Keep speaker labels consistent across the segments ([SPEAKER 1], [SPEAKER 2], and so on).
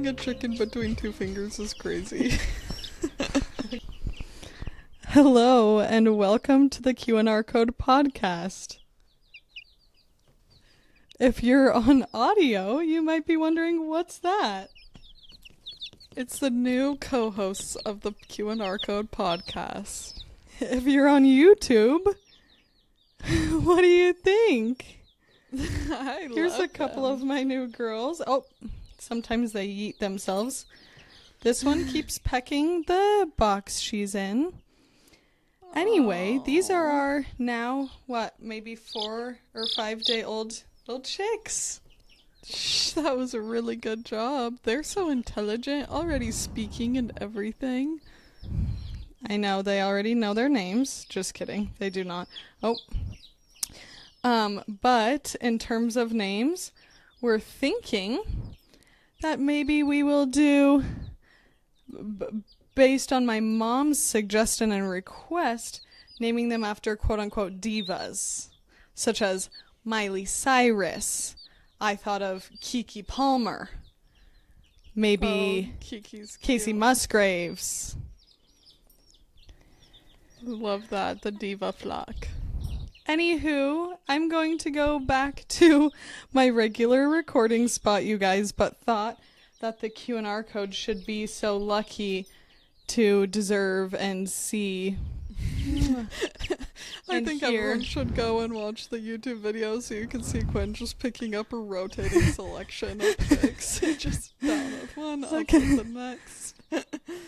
[SPEAKER 1] a chicken between two fingers is crazy.
[SPEAKER 2] Hello, and welcome to the Q&R Code podcast. If you're on audio, you might be wondering, what's that?
[SPEAKER 1] It's the new co-hosts of the Q&R Code podcast.
[SPEAKER 2] If you're on YouTube, what do you think? Here's a couple of my new girls. Oh, sometimes they eat themselves. This one keeps pecking the box she's in. Anyway, these are our now, maybe 4 or 5 day old little chicks.
[SPEAKER 1] That was a really good job. They're so intelligent, already speaking and everything.
[SPEAKER 2] I know, they already know their names. Just kidding. They do not. But in terms of names, we're thinking that maybe we will do, based on my mom's suggestion and request, naming them after quote-unquote divas, such as Miley Cyrus. I thought of Keke Palmer. Maybe Casey Musgraves.
[SPEAKER 1] Love that, the diva flock.
[SPEAKER 2] Anywho, I'm going to go back to my regular recording spot, you guys, but thought that the Q&R code should be so lucky to deserve and see.
[SPEAKER 1] I think everyone should go and watch the YouTube video so you can see Quinn just picking up a rotating selection of pics. Just down with one, up with the next.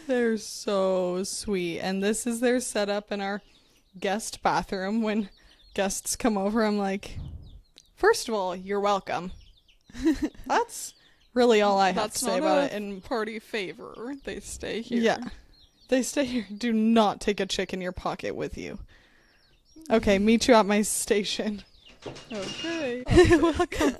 [SPEAKER 2] They're so sweet. And this is their setup in our guest bathroom. When guests come over, I'm like, first of all, you're welcome. That's really all I have to say about it. And
[SPEAKER 1] party favor. They stay here.
[SPEAKER 2] Yeah. They stay here. Do not take a chick in your pocket with you. Okay, meet you at my station.
[SPEAKER 1] Okay.
[SPEAKER 2] Welcome.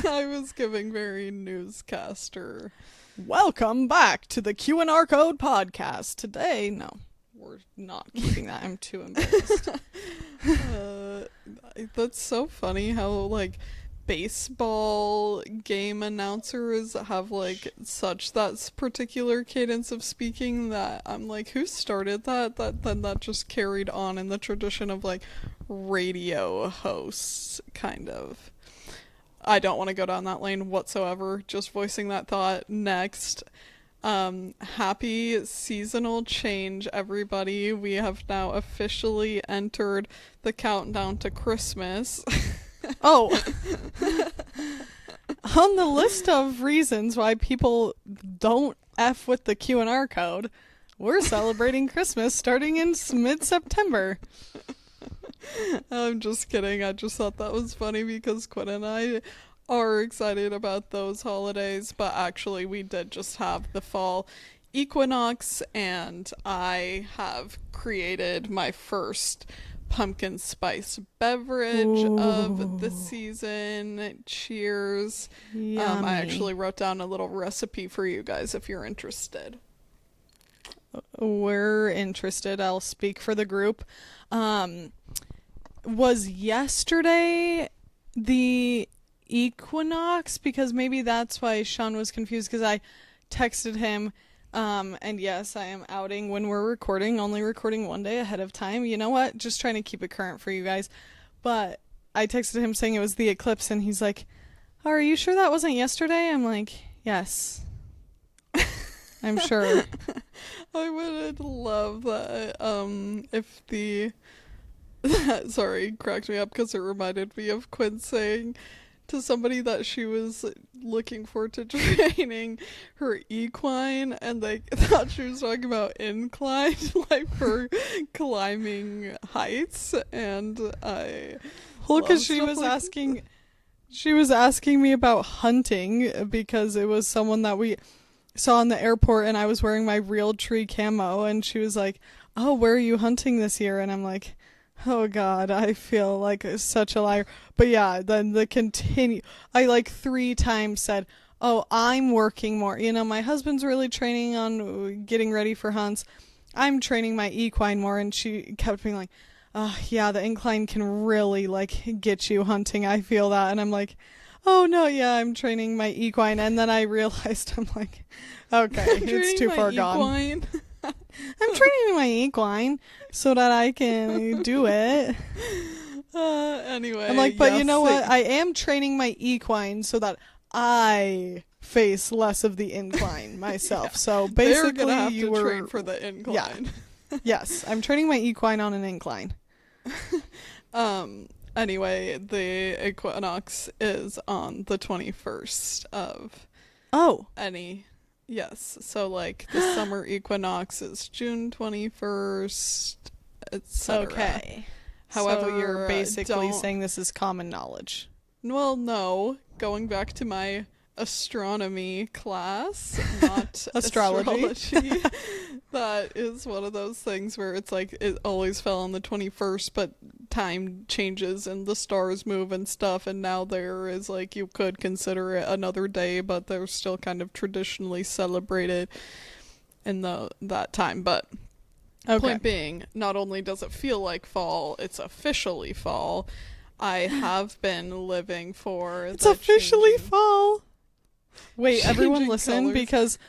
[SPEAKER 1] I was giving very newscaster.
[SPEAKER 2] Welcome back to the Q&R Code podcast. Today, no, we're not keeping that. I'm too embarrassed.
[SPEAKER 1] That's so funny how, baseball game announcers have, such that particular cadence of speaking that I'm like, who started that? That just carried on in the tradition of, radio hosts, kind of. I don't want to go down that lane whatsoever, just voicing that thought. Next, happy seasonal change, everybody. We have now officially entered the countdown to Christmas.
[SPEAKER 2] Oh. On the list of reasons why people don't F with the Q&R code, we're celebrating Christmas starting in mid-September.
[SPEAKER 1] I'm just kidding. I just thought that was funny because Quinn and I are excited about those holidays, but actually we did just have the fall equinox, and I have created my first pumpkin spice beverage of the season. Cheers. I actually wrote down a little recipe for you guys if you're interested.
[SPEAKER 2] We're interested. I'll speak for the group. Was yesterday the equinox? Because maybe that's why Sean was confused, because I texted him. And yes, I am outing when we're recording, only recording one day ahead of time. You know what? Just trying to keep it current for you guys. But I texted him saying it was the eclipse, and he's like, oh, are you sure that wasn't yesterday? I'm like, yes. I'm sure.
[SPEAKER 1] I would love that, if the... Sorry, cracked me up because it reminded me of Quinn saying to somebody that she was looking forward to training her equine, and they thought she was talking about incline, for climbing heights, and
[SPEAKER 2] because she was asking me about hunting, because it was someone that we saw in the airport, and I was wearing my real tree camo, and she was like, oh, where are you hunting this year? And I'm like, oh God, I feel like such a liar. But yeah, then I 3 times said, oh, I'm working more. My husband's really training on getting ready for hunts. I'm training my equine more. And she kept being like, oh, yeah, the incline can really get you hunting. I feel that. And I'm like, oh no, yeah, I'm training my equine. And then I realized, I'm like, okay, it's too far gone. I'm training my equine so that I can do it.
[SPEAKER 1] Anyway.
[SPEAKER 2] I'm like, but you know what? I am training my equine so that I face less of the incline myself. Yeah. So basically,
[SPEAKER 1] they're gonna have to train for the incline.
[SPEAKER 2] Yeah. Yes, I'm training my equine on an incline.
[SPEAKER 1] Anyway, the equinox is on the 21st of yes. So like the summer equinox is June 21st, etc.
[SPEAKER 2] Okay.
[SPEAKER 1] However,
[SPEAKER 2] so you're basically saying this is common knowledge.
[SPEAKER 1] Well, no. Going back to my astronomy class, not astrology. That is one of those things where it's like it always fell on the 21st, but time changes and the stars move and stuff, and now there is like you could consider it another day, but they're still kind of traditionally celebrated in that time. But point being, not only does it feel like fall, it's officially fall. I have been living for
[SPEAKER 2] it's officially fall. Wait, everyone listen colors. Because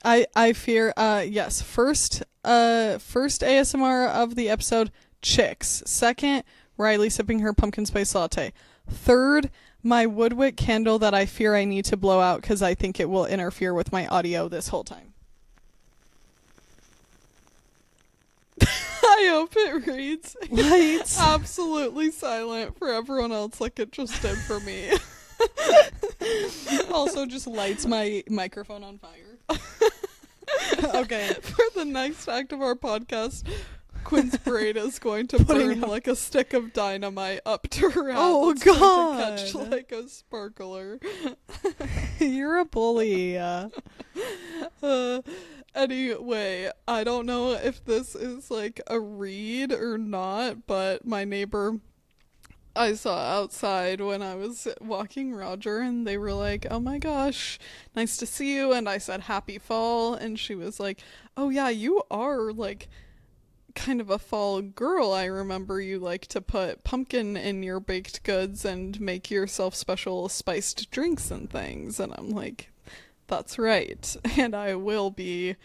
[SPEAKER 2] I fear yes, first ASMR of the episode, chicks. Second, Riley sipping her pumpkin spice latte. Third, my woodwick candle that I fear I need to blow out because I think it will interfere with my audio this whole time.
[SPEAKER 1] I hope it reads
[SPEAKER 2] lights
[SPEAKER 1] absolutely silent for everyone else like it just did for me.
[SPEAKER 2] Also just lights my microphone on fire. Okay.
[SPEAKER 1] For the next act of our podcast, Quinn's braid is going to burn like a stick of dynamite up to her hat.
[SPEAKER 2] Oh god!
[SPEAKER 1] To catch like a sparkler.
[SPEAKER 2] You're a bully.
[SPEAKER 1] Anyway, I don't know if this is like a read or not, but my neighbor I saw outside when I was walking Roger, and they were like, oh my gosh, nice to see you. And I said, happy fall. And she was like, oh yeah, you are like kind of a fall girl. I remember you like to put pumpkin in your baked goods and make yourself special spiced drinks and things. And I'm like, that's right. And I will be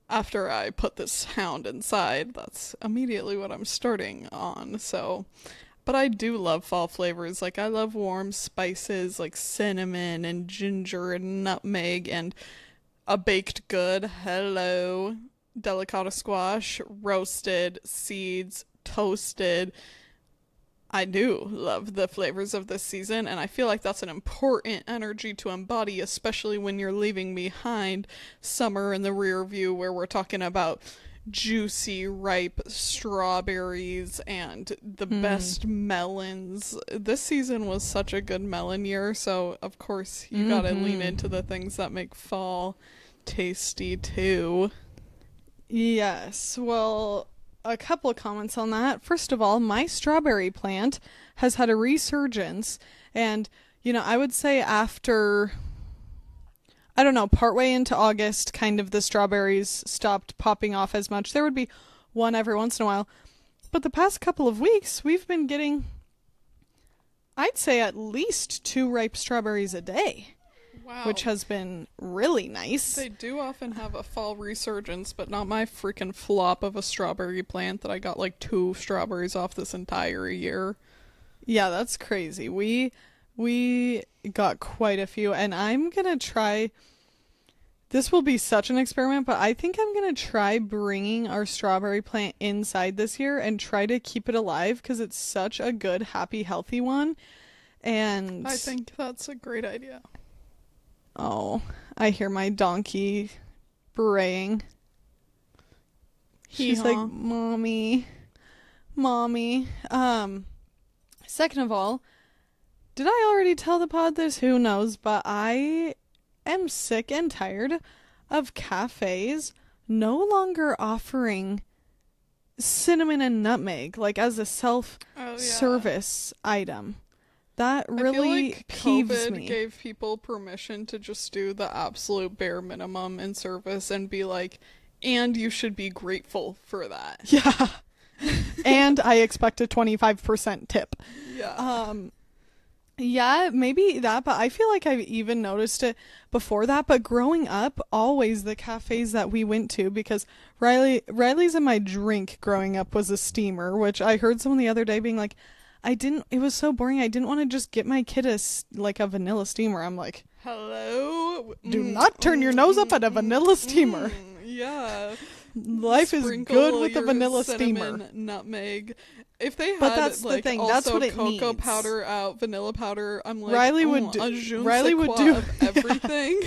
[SPEAKER 1] after I put this hound inside. That's immediately what I'm starting on. So, but I do love fall flavors. Like I love warm spices like cinnamon and ginger and nutmeg and a baked good. Hello. Delicata squash, roasted, seeds, toasted. I do love the flavors of this season, and I feel like that's an important energy to embody, especially when you're leaving behind summer in the rear view, where we're talking about juicy, ripe strawberries and the best melons. This season was such a good melon year, so of course you gotta lean into the things that make fall tasty too.
[SPEAKER 2] Yes, well, a couple of comments on that. First of all, my strawberry plant has had a resurgence, and, you know, I would say after, I don't know, partway into August, kind of the strawberries stopped popping off as much. There would be one every once in a while, but the past couple of weeks, we've been getting, I'd say at least 2 ripe strawberries a day.
[SPEAKER 1] Wow.
[SPEAKER 2] Which has been really nice.
[SPEAKER 1] They do often have a fall resurgence, but not my freaking flop of a strawberry plant that I got like 2 strawberries off this entire year.
[SPEAKER 2] Yeah, that's crazy. We got quite a few, and I'm gonna try, this will be such an experiment, but I think I'm gonna try bringing our strawberry plant inside this year and try to keep it alive because it's such a good, happy, healthy one. And
[SPEAKER 1] I think that's a great idea.
[SPEAKER 2] Oh, I hear my donkey braying. He's like, Mommy. Second of all, did I already tell the pod this? Who knows? But I am sick and tired of cafes no longer offering cinnamon and nutmeg, like as a self-service item. That really peeves
[SPEAKER 1] COVID
[SPEAKER 2] me.
[SPEAKER 1] Gave people permission to just do the absolute bare minimum in service and be like, and you should be grateful for that.
[SPEAKER 2] Yeah. And I expect a 25% tip.
[SPEAKER 1] Yeah.
[SPEAKER 2] Yeah, maybe that, but I feel like I've even noticed it before that. But growing up, always the cafes that we went to, because Riley's in my drink growing up was a steamer, which I heard someone the other day being like, it was so boring. I didn't want to just get my kid like a vanilla steamer. I'm like,
[SPEAKER 1] hello?
[SPEAKER 2] Do not turn your nose up at a vanilla steamer.
[SPEAKER 1] Yeah.
[SPEAKER 2] Life is good with a vanilla steamer.
[SPEAKER 1] Nutmeg. If they had,
[SPEAKER 2] but that's
[SPEAKER 1] like,
[SPEAKER 2] the thing.
[SPEAKER 1] also
[SPEAKER 2] That's what it
[SPEAKER 1] cocoa
[SPEAKER 2] needs.
[SPEAKER 1] powder out, vanilla powder, I'm like,
[SPEAKER 2] Riley would do
[SPEAKER 1] of everything.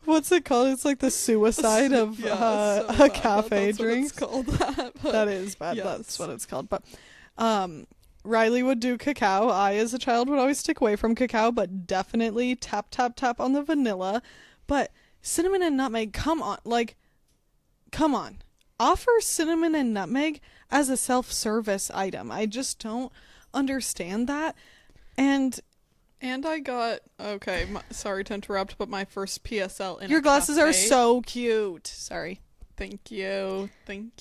[SPEAKER 2] What's it called? It's like the suicide of
[SPEAKER 1] so
[SPEAKER 2] a
[SPEAKER 1] bad
[SPEAKER 2] cafe
[SPEAKER 1] that's
[SPEAKER 2] drink.
[SPEAKER 1] What it's called that.
[SPEAKER 2] That is bad.
[SPEAKER 1] Yes.
[SPEAKER 2] That's what it's called. But Riley would do cacao. I, as a child, would always stick away from cacao, but definitely tap, tap, tap on the vanilla. But cinnamon and nutmeg, come on. Like, come on. Offer cinnamon and nutmeg as a self-service item. I just don't understand that. And
[SPEAKER 1] I got, okay, sorry to interrupt, but my first PSL in
[SPEAKER 2] your
[SPEAKER 1] a
[SPEAKER 2] glasses
[SPEAKER 1] cafe.
[SPEAKER 2] are so cute. Sorry.
[SPEAKER 1] Thank you.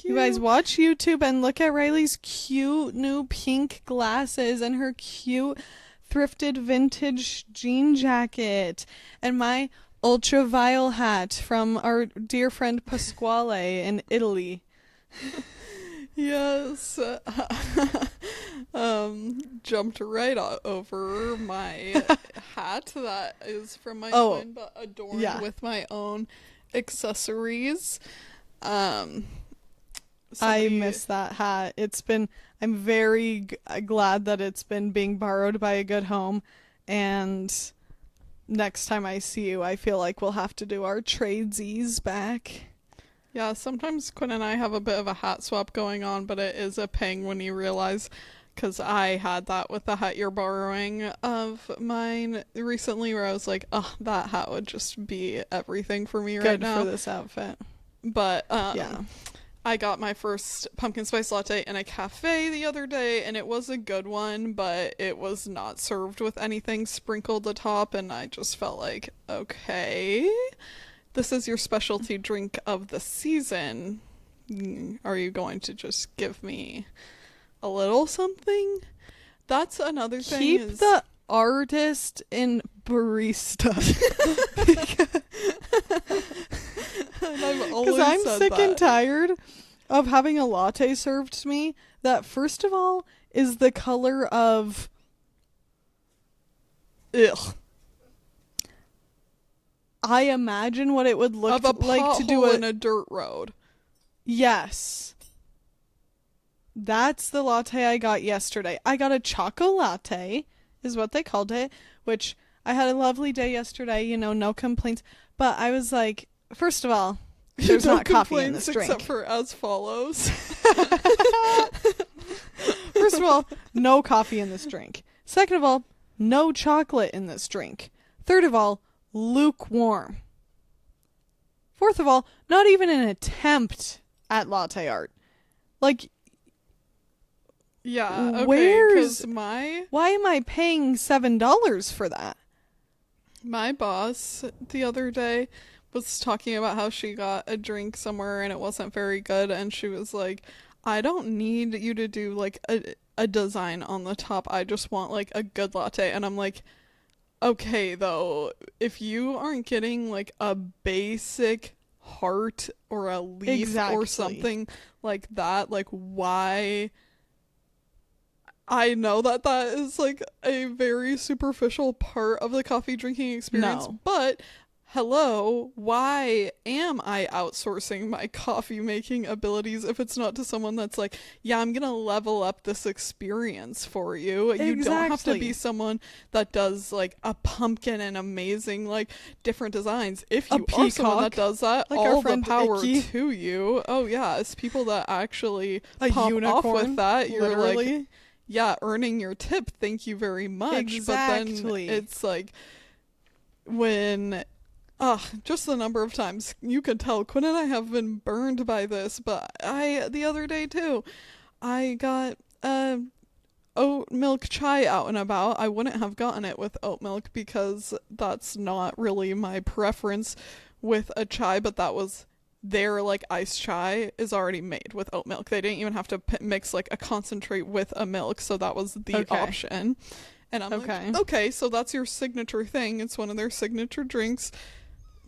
[SPEAKER 2] You guys watch YouTube and look at Riley's cute new pink glasses and her cute thrifted vintage jean jacket and my ultra vile hat from our dear friend Pasquale in Italy.
[SPEAKER 1] Yes. Jumped right over my hat that is from my twin, but adorned with my own accessories.
[SPEAKER 2] I miss that hat. I'm very glad that it's been being borrowed by a good home, and next time I see you, I feel like we'll have to do our tradesies back.
[SPEAKER 1] Yeah, sometimes Quinn and I have a bit of a hat swap going on, but it is a pang when you realize, because I had that with the hat you're borrowing of mine recently, where I was like, oh, that hat would just be everything for me right now.
[SPEAKER 2] Good for this outfit.
[SPEAKER 1] But
[SPEAKER 2] yeah.
[SPEAKER 1] I got my first pumpkin spice latte in a cafe the other day, and it was a good one, but it was not served with anything sprinkled atop, and I just felt like, okay, this is your specialty drink of the season. Are you going to just give me a little something? That's another thing.
[SPEAKER 2] Keep the artist in barista. Because I'm sick and tired of having a latte served to me that, first of all, is the color of... Ugh. I imagine what it would look like to do
[SPEAKER 1] in a dirt road.
[SPEAKER 2] Yes. That's the latte I got yesterday. I got a choco latte, is what they called it, which I had a lovely day yesterday, no complaints. But I was like, first of all, there's not coffee in this drink.
[SPEAKER 1] Except for as follows.
[SPEAKER 2] First of all, no coffee in this drink. Second of all, no chocolate in this drink. Third of all, lukewarm. Fourth of all, not even an attempt at latte art. Like,
[SPEAKER 1] yeah, okay,
[SPEAKER 2] why am I paying $7 for that?
[SPEAKER 1] My boss the other day was talking about how she got a drink somewhere and it wasn't very good, and she was like, I don't need you to do like a design on the top, I just want like a good latte. And I'm like, okay, though, if you aren't getting like a basic heart or a leaf or something like that, like, why? I know that is like a very superficial part of the coffee drinking experience, but hello, why am I outsourcing my coffee making abilities if it's not to someone that's like, yeah, I'm gonna level up this experience for you. You don't have to be someone that does like a pumpkin and amazing like different designs. If you are someone that does that, like all the power to you. Oh yeah, it's people that actually pop off with that. You're like, yeah, earning your tip, thank you very much. Exactly. But then it's like when just the number of times you could tell Quinn and I have been burned by this, but the other day too, I got oat milk chai out and about. I wouldn't have gotten it with oat milk because that's not really my preference with a chai, but that was their like iced chai is already made with oat milk. They didn't even have to mix like a concentrate with a milk, so that was the option. And I'm
[SPEAKER 2] Okay.
[SPEAKER 1] like, okay, so that's your signature thing. It's one of their signature drinks.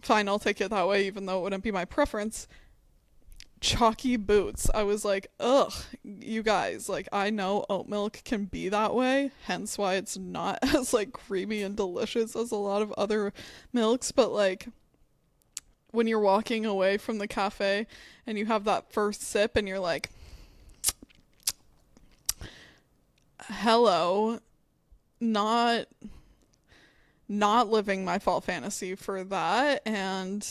[SPEAKER 1] Fine, I'll take it that way, even though it wouldn't be my preference. Chalky boots. I was like, ugh, you guys, like, I know oat milk can be that way, hence why it's not as, like, creamy and delicious as a lot of other milks, but, like, when you're walking away from the cafe and you have that first sip and you're like, hello, not living my fall fantasy for that. And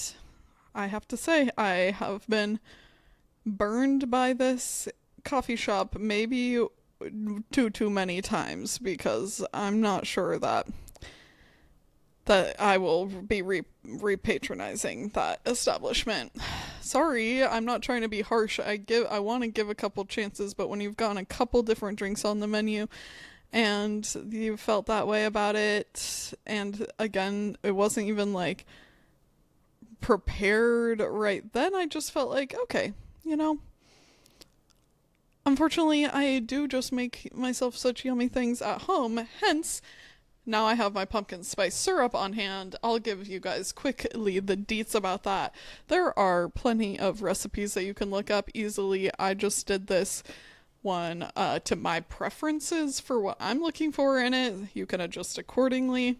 [SPEAKER 1] I have to say, I have been burned by this coffee shop maybe too many times, because I'm not sure that I will be repatronizing that establishment. Sorry, I'm not trying to be harsh. I want to give a couple chances, but when you've gotten a couple different drinks on the menu and you felt that way about it, and again, it wasn't even like prepared right then, I just felt like, okay, unfortunately, I do just make myself such yummy things at home, hence now I have my pumpkin spice syrup on hand. I'll give you guys quickly the deets about that. There are plenty of recipes that you can look up easily. I just did this one to my preferences for what I'm looking for in it. You can adjust accordingly.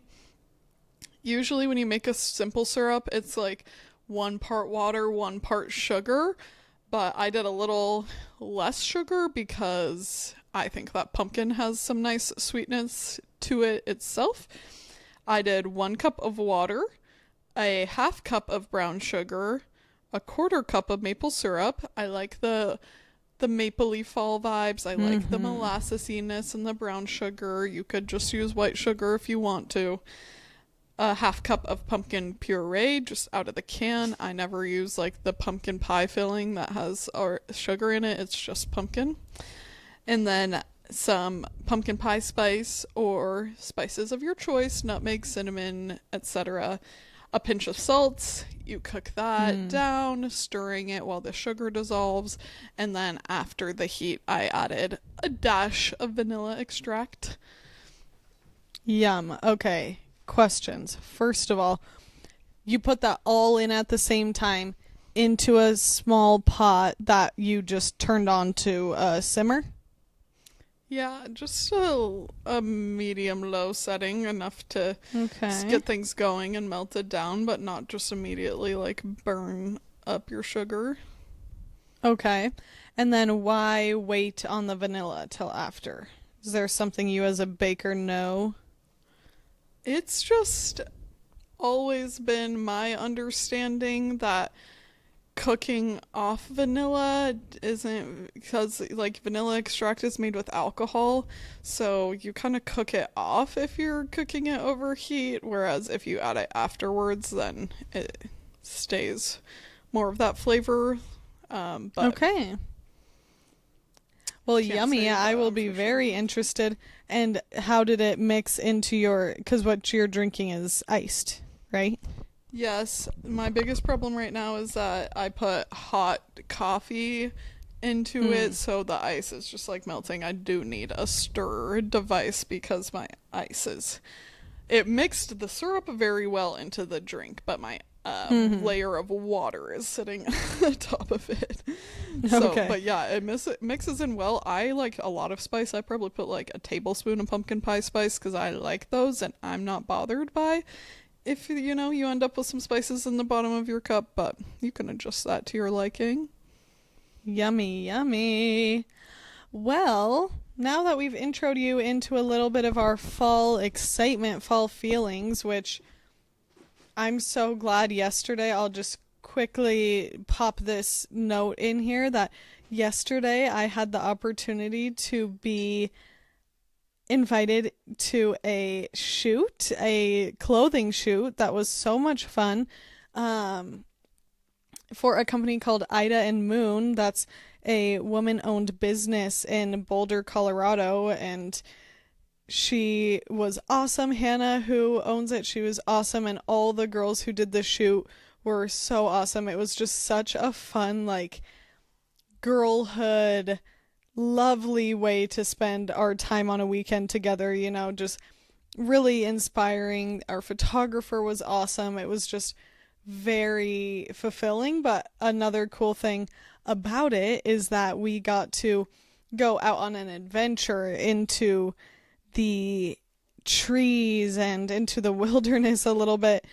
[SPEAKER 1] Usually when you make a simple syrup, it's like 1 part water, 1 part sugar. But I did a little less sugar because I think that pumpkin has some nice sweetness to it itself. I did 1 cup of water, a 1/2 cup of brown sugar, a 1/4 cup of maple syrup. I like the mapley fall vibes. I like the molassesiness and the brown sugar. You could just use white sugar if you want to. A 1/2 cup of pumpkin puree just out of the can. I never use like the pumpkin pie filling that has sugar in it. It's just pumpkin. And then some pumpkin pie spice or spices of your choice, nutmeg, cinnamon, etc. A pinch of salt. You cook that down, stirring it while the sugar dissolves. And then after the heat, I added a dash of vanilla extract.
[SPEAKER 2] Yum. Okay. Questions. First of all, you put that all in at the same time into a small pot that you just turned on to simmer?
[SPEAKER 1] Yeah, just a medium-low setting, enough to get things going and melt it down, but not just immediately, like, burn up your sugar.
[SPEAKER 2] Okay. And then why wait on the vanilla till after? Is there something you as a baker know?
[SPEAKER 1] It's just always been my understanding that cooking off vanilla isn't, because like vanilla extract is made with alcohol, so you kind of cook it off if you're cooking it over heat, whereas if you add it afterwards, then it stays more of that flavor. But
[SPEAKER 2] okay. Well, yummy. I will be very interested. And how did it mix into your, because what you're drinking is iced, right?
[SPEAKER 1] Yes, my biggest problem right now is that I put hot coffee into it, so the ice is just like melting. I do need a stir device because my ice it mixed the syrup very well into the drink, but my layer of water is sitting on top of it. So,
[SPEAKER 2] okay.
[SPEAKER 1] But yeah, it mixes in well. I like a lot of spice. I probably put like a tablespoon of pumpkin pie spice because I like those, and I'm not bothered by if you end up with some spices in the bottom of your cup, but you can adjust that to your liking.
[SPEAKER 2] Yummy, yummy. Well, now that we've introed you into a little bit of our fall excitement, fall feelings, which I'm so glad yesterday, I'll just quickly pop this note in here that yesterday I had the opportunity to be invited to a clothing shoot that was so much fun, for a company called Ida and Moon. That's a woman-owned business in Boulder, Colorado, and she was awesome. Hannah, who owns it, she was awesome, and all the girls who did the shoot were so awesome. It was just such a fun, like, girlhood, lovely way to spend our time on a weekend together, just really inspiring. Our photographer was awesome. It was just very fulfilling. But another cool thing about it is that we got to go out on an adventure into the trees and into the wilderness a little bit,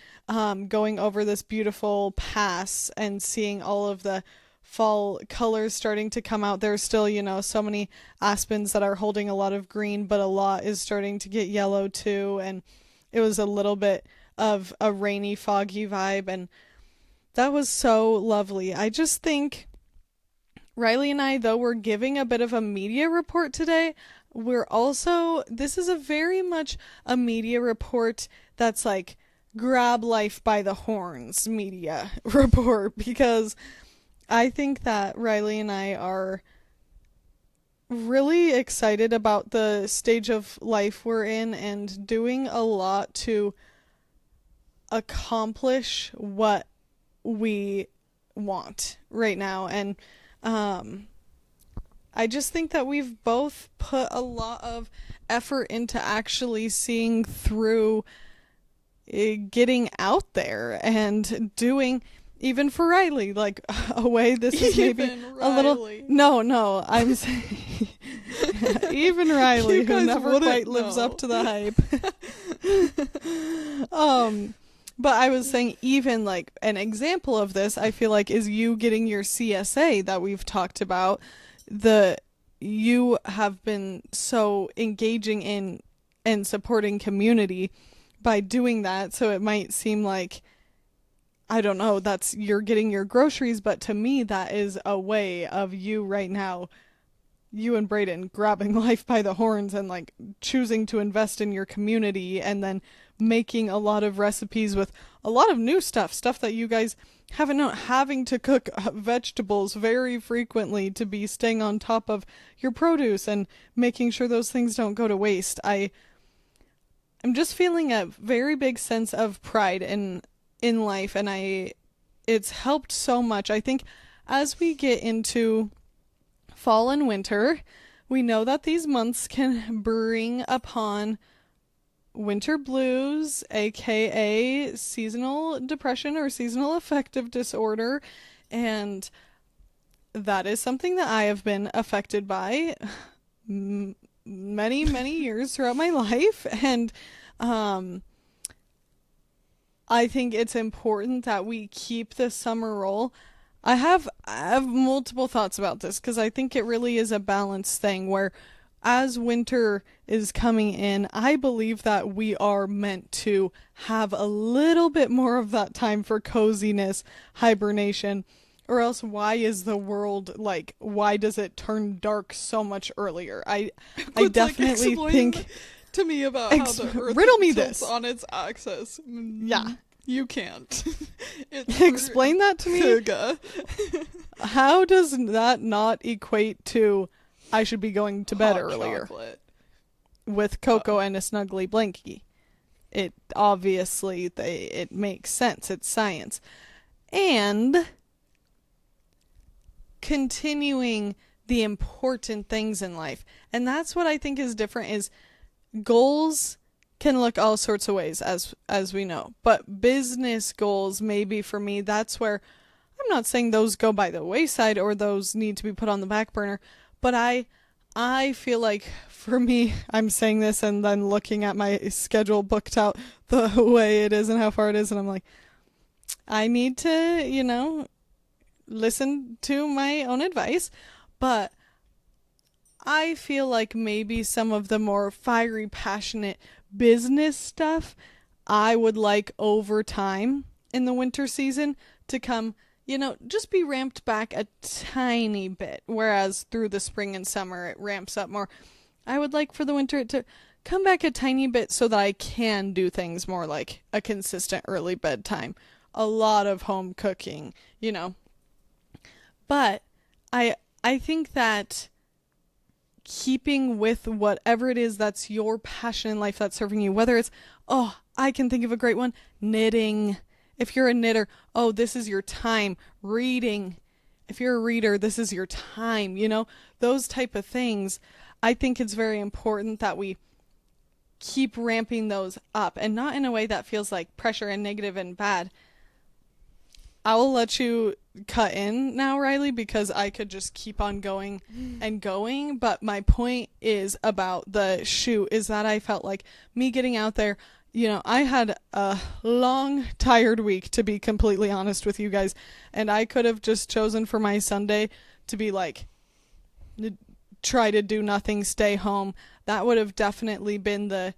[SPEAKER 2] going over this beautiful pass and seeing all of the fall colors starting to come out. There's still, so many aspens that are holding a lot of green, but a lot is starting to get yellow too. And it was a little bit of a rainy, foggy vibe. And that was so lovely. I just think Riley and I, though we're giving a bit of a media report today, this is a very much a media report that's like grab life by the horns media report, because I think that Riley and I are really excited about the stage of life we're in and doing a lot to accomplish what we want right now. And I just think that we've both put a lot of effort into actually seeing through getting out there and doing, even for Riley, like a way this is maybe a little, no, I'm saying even Riley, who never quite lives up to the hype. But I was saying, even like an example of this, I feel like, is you getting your CSA that we've talked about. You have been so engaging in and supporting community by doing that. So it might seem like, I don't know, you're getting your groceries, but to me that is a way of you right now, you and Brayden, grabbing life by the horns and like choosing to invest in your community, and then making a lot of recipes with a lot of new stuff that you guys haven't known, having to cook vegetables very frequently to be staying on top of your produce and making sure those things don't go to waste. I'm just feeling a very big sense of pride in life, and it's helped so much. I think as we get into fall and winter, we know that these months can bring upon winter blues, aka seasonal depression or seasonal affective disorder, and that is something that I have been affected by many years throughout my life. And I think it's important that we keep the summer roll. I have multiple thoughts about this, because I think it really is a balanced thing where, as winter is coming in, I believe that we are meant to have a little bit more of that time for coziness, hibernation, or else why is the world like, why does it turn dark so much earlier? I definitely think
[SPEAKER 1] to me about how the earth
[SPEAKER 2] riddle me
[SPEAKER 1] tilts
[SPEAKER 2] this
[SPEAKER 1] on its axis.
[SPEAKER 2] Yeah.
[SPEAKER 1] You can't.
[SPEAKER 2] Explain that to me. How does that not equate to I should be going to bed earlier
[SPEAKER 1] chocolate
[SPEAKER 2] with cocoa and a snuggly blankie? It obviously it makes sense. It's science. And continuing the important things in life. And that's what I think is different, is goals can look all sorts of ways, as we know. But business goals, maybe for me, that's where I'm not saying those go by the wayside or those need to be put on the back burner, but I feel like for me, I'm saying this and then looking at my schedule booked out the way it is and how far it is, and I'm like, I need to, listen to my own advice. But I feel like maybe some of the more fiery, passionate business stuff I would like over time in the winter season to come, just be ramped back a tiny bit, whereas through the spring and summer it ramps up more. I would like for the winter to come back a tiny bit so that I can do things more like a consistent early bedtime, a lot of home cooking, But I think that keeping with whatever it is that's your passion in life that's serving you, whether it's, I can think of a great one, knitting. If you're a knitter, this is your time. Reading. If you're a reader, this is your time, those type of things. I think it's very important that we keep ramping those up, and not in a way that feels like pressure and negative and bad. I will let you cut in now, Riley, because I could just keep on going and going. But my point is about the shoot is that I felt like me getting out there, I had a long, tired week, to be completely honest with you guys. And I could have just chosen for my Sunday to be like, try to do nothing, stay home. That would have definitely been the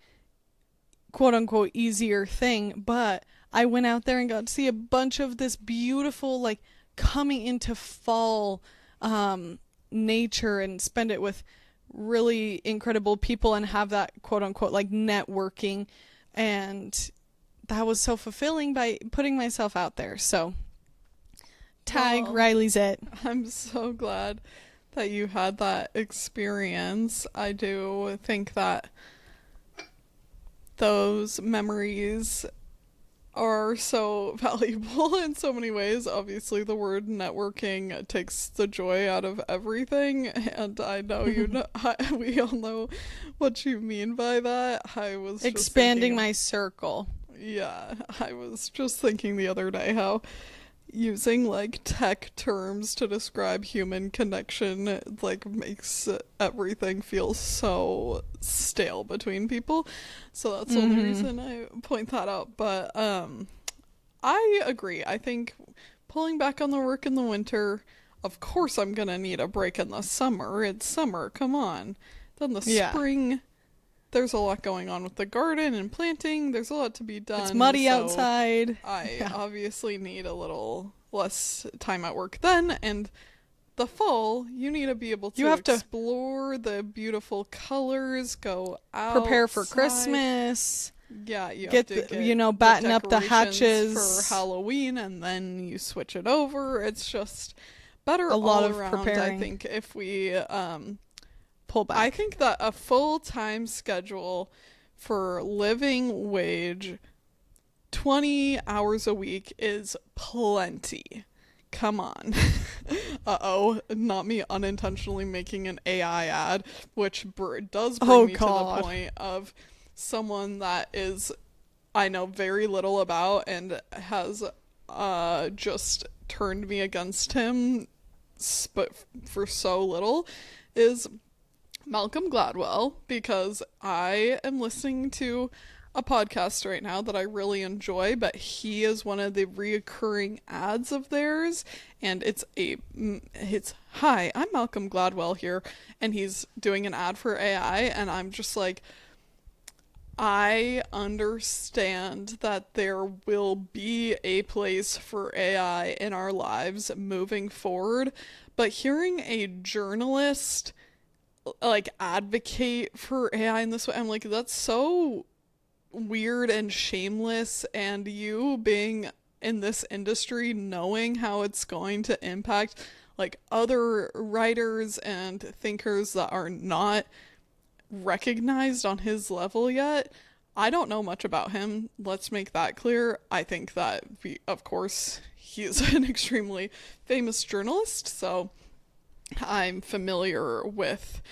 [SPEAKER 2] quote unquote easier thing. But I went out there and got to see a bunch of this beautiful, like, coming into fall nature, and spend it with really incredible people and have that quote unquote like networking. And that was so fulfilling by putting myself out there. So tag Riley's it.
[SPEAKER 1] I'm so glad that you had that experience. I do think that those memories are so valuable in so many ways. Obviously, the word networking takes the joy out of everything, and I know we all know what you mean by that. I was
[SPEAKER 2] expanding my circle.
[SPEAKER 1] Yeah, I was just thinking the other day how using like tech terms to describe human connection like makes everything feel so stale between people. So that's the only reason I point that out. But I agree. I think pulling back on the work in the winter, of course I'm gonna need a break in the summer. It's summer, come on. Then the spring, there's a lot going on with the garden and planting. There's a lot to be done.
[SPEAKER 2] It's muddy outside.
[SPEAKER 1] I obviously need a little less time at work then. And the fall, you need to be able to explore the beautiful colors, go out,
[SPEAKER 2] prepare for Christmas.
[SPEAKER 1] Yeah, you have to get
[SPEAKER 2] batten up the hatches
[SPEAKER 1] for Halloween, and then you switch it over. It's just better
[SPEAKER 2] a lot
[SPEAKER 1] all
[SPEAKER 2] of
[SPEAKER 1] around,
[SPEAKER 2] preparing.
[SPEAKER 1] I think, if we
[SPEAKER 2] pull back.
[SPEAKER 1] I think that a full-time schedule for living wage, 20 hours a week, is plenty. Come on. Uh-oh, not me unintentionally making an AI ad, which does bring me to the point of someone that I know very little about and has just turned me against him, but for so little, is Malcolm Gladwell, because I am listening to a podcast right now that I really enjoy, but he is one of the reoccurring ads of theirs, and it's hi, I'm Malcolm Gladwell here, and he's doing an ad for AI, and I'm just like, I understand that there will be a place for AI in our lives moving forward, but hearing a journalist like advocate for AI in this way, I'm like, that's so weird and shameless. And you being in this industry, knowing how it's going to impact like other writers and thinkers that are not recognized on his level yet. I don't know much about him, let's make that clear. I think that of course he's an extremely famous journalist, so I'm familiar with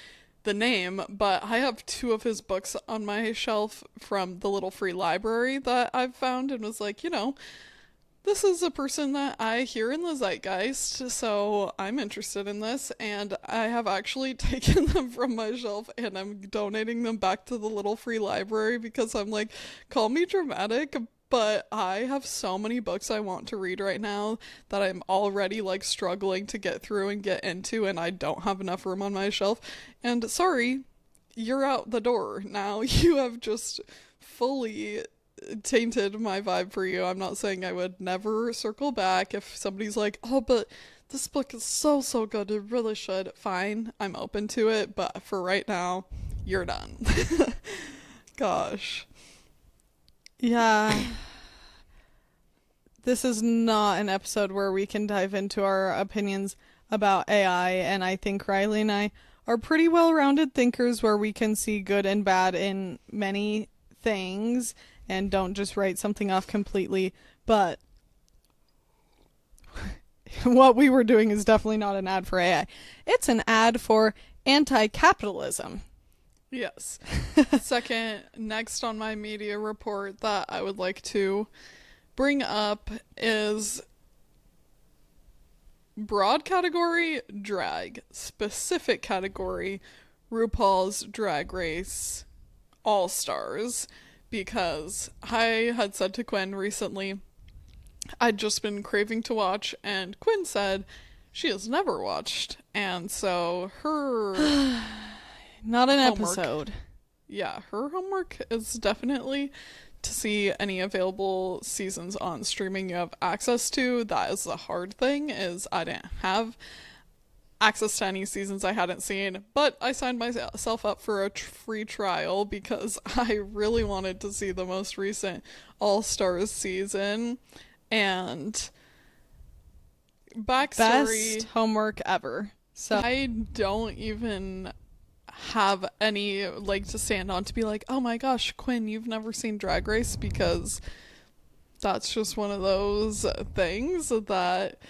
[SPEAKER 1] the name, but I have 2 of his books on my shelf from the little free library that I've found, and was like, this is a person that I hear in the zeitgeist, so I'm interested in this, and I have actually taken them from my shelf and I'm donating them back to the little free library, because I'm like, call me dramatic, but I have so many books I want to read right now that I'm already like struggling to get through and get into, and I don't have enough room on my shelf. And sorry, you're out the door now. You have just fully tainted my vibe for you. I'm not saying I would never circle back if somebody's like, oh, but this book is so good, it really should. Fine, I'm open to it, but for right now, you're done. Gosh.
[SPEAKER 2] Yeah. This is not an episode where we can dive into our opinions about AI, and I think Riley and I are pretty well-rounded thinkers where we can see good and bad in many things and don't just write something off completely. But what we were doing is definitely not an ad for AI. It's an ad for anti-capitalism.
[SPEAKER 1] Yes. Second, next on my media report that I would like to bring up is broad category drag, specific category RuPaul's Drag Race All Stars, because I had said to Quinn recently I'd just been craving to watch, and Quinn said she has never watched, and so her
[SPEAKER 2] Not an
[SPEAKER 1] homework,
[SPEAKER 2] episode.
[SPEAKER 1] yeah, her homework is definitely to see any available seasons on streaming you have access to. That is the hard thing, is I didn't have access to any seasons I hadn't seen, but I signed myself up for a free trial because I really wanted to see the most recent All Stars season. And backstory,
[SPEAKER 2] Best homework ever. So
[SPEAKER 1] I don't even have any like to stand on to be like, oh my gosh, Quinn, you've never seen Drag Race, because that's just one of those things that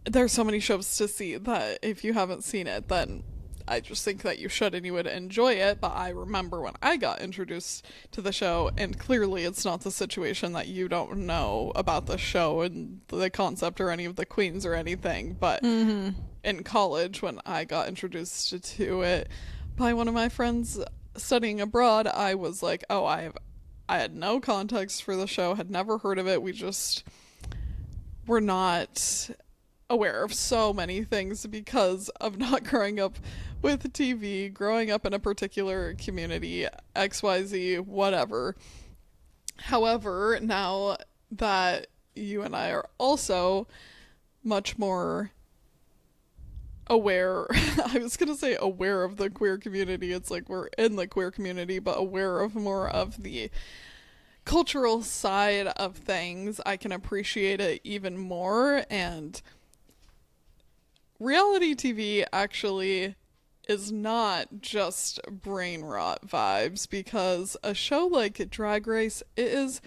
[SPEAKER 1] there's so many shows to see that if you haven't seen it, then I just think that you should and you would enjoy it. But I remember when I got introduced to the show, and clearly it's not the situation that you don't know about the show and the concept or any of the queens or anything, but in college when I got introduced to it by one of my friends studying abroad, I was like, oh, I had no context for the show, had never heard of it. We just were not aware of so many things because of not growing up with TV, growing up in a particular community, XYZ, whatever. However, now that you and I are also much more aware, I was going to say aware of the queer community. It's like we're in the queer community, but aware of more of the cultural side of things, I can appreciate it even more. And reality TV actually is not just brain rot vibes, because a show like Drag Race, it is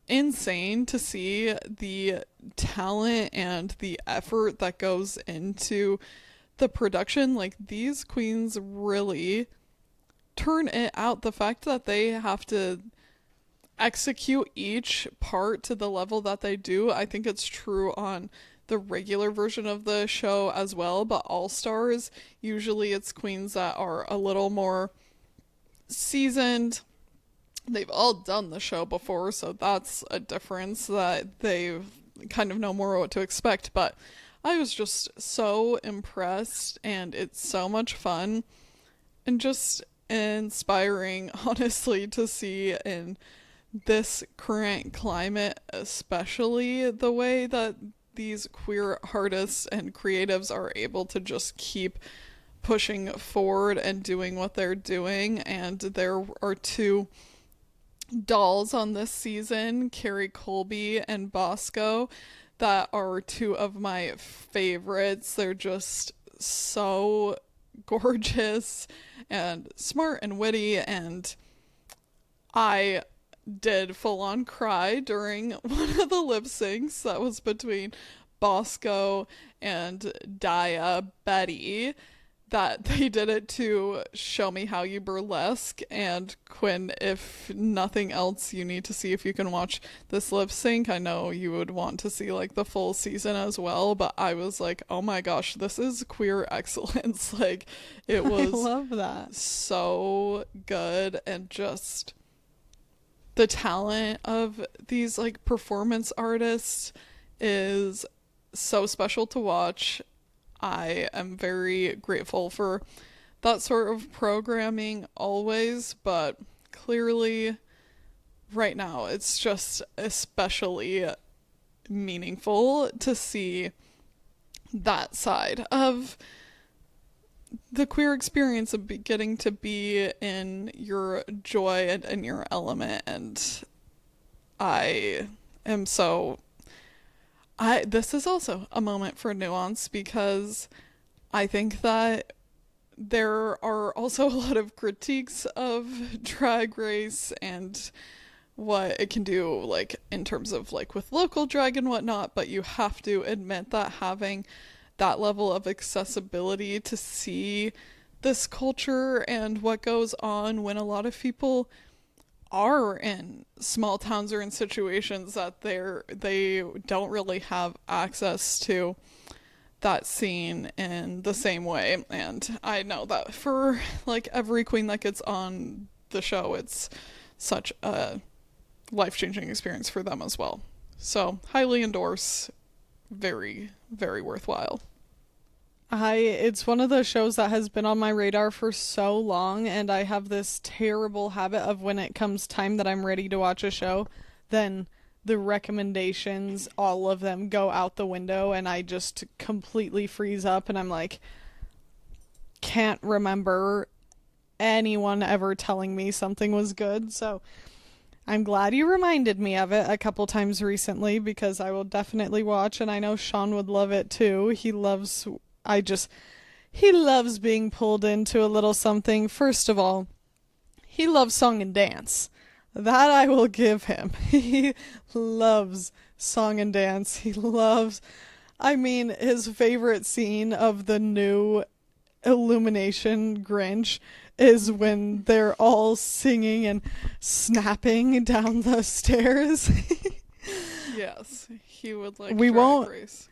[SPEAKER 1] insane to see the talent and the effort that goes into the production. Like, these queens really turn it out. The fact that they have to execute each part to the level that they do, I think it's true on the regular version of the show as well, but All Stars, usually it's queens that are a little more seasoned. They've all done the show before, so that's a difference, that they kind of know more what to expect. But I was just so impressed, and it's so much fun and just inspiring, honestly, to see in this current climate, especially the way that these queer artists and creatives are able to just keep pushing forward and doing what they're doing. And there are two dolls on this season, Carrie Colby and Bosco, that are two of my favorites. They're just so gorgeous and smart and witty, and I did full on cry during one of the lip syncs that was between Bosco and Daya Betty, that they did it to Show Me How You Burlesque. And Quinn, if nothing else, you need to see if you can watch this lip sync. I know you would want to see like the full season as well, but I was like, oh my gosh, this is queer excellence. Like, it was
[SPEAKER 2] I love that.
[SPEAKER 1] so good, and just the talent of these like performance artists is so special to watch. I am very grateful for that sort of programming always, but clearly right now it's just especially meaningful to see that side of the queer experience of getting to be in your joy and in your element. And I am so this is also a moment for nuance, because I think that there are also a lot of critiques of Drag Race and what it can do, like in terms of like with local drag and whatnot, but you have to admit that having that level of accessibility to see this culture and what goes on when a lot of people are in small towns or in situations that they don't really have access to that scene in the same way. And I know that for like every queen that gets on the show, it's such a life-changing experience for them as well. So highly endorse. Very, very worthwhile.
[SPEAKER 2] It's one of those shows that has been on my radar for so long, and I have this terrible habit of when it comes time that I'm ready to watch a show, then the recommendations, all of them go out the window, and I just completely freeze up, and I'm like, can't remember anyone ever telling me something was good. So I'm glad you reminded me of it a couple times recently, because I will definitely watch, and I know Sean would love it too. He loves being pulled into a little something. First of all, he loves song and dance. That I will give him. He loves song and dance. His favorite scene of the new Illumination Grinch is when they're all singing and snapping down the stairs.
[SPEAKER 1] Yes, he would like
[SPEAKER 2] we
[SPEAKER 1] Drag
[SPEAKER 2] won't
[SPEAKER 1] Race.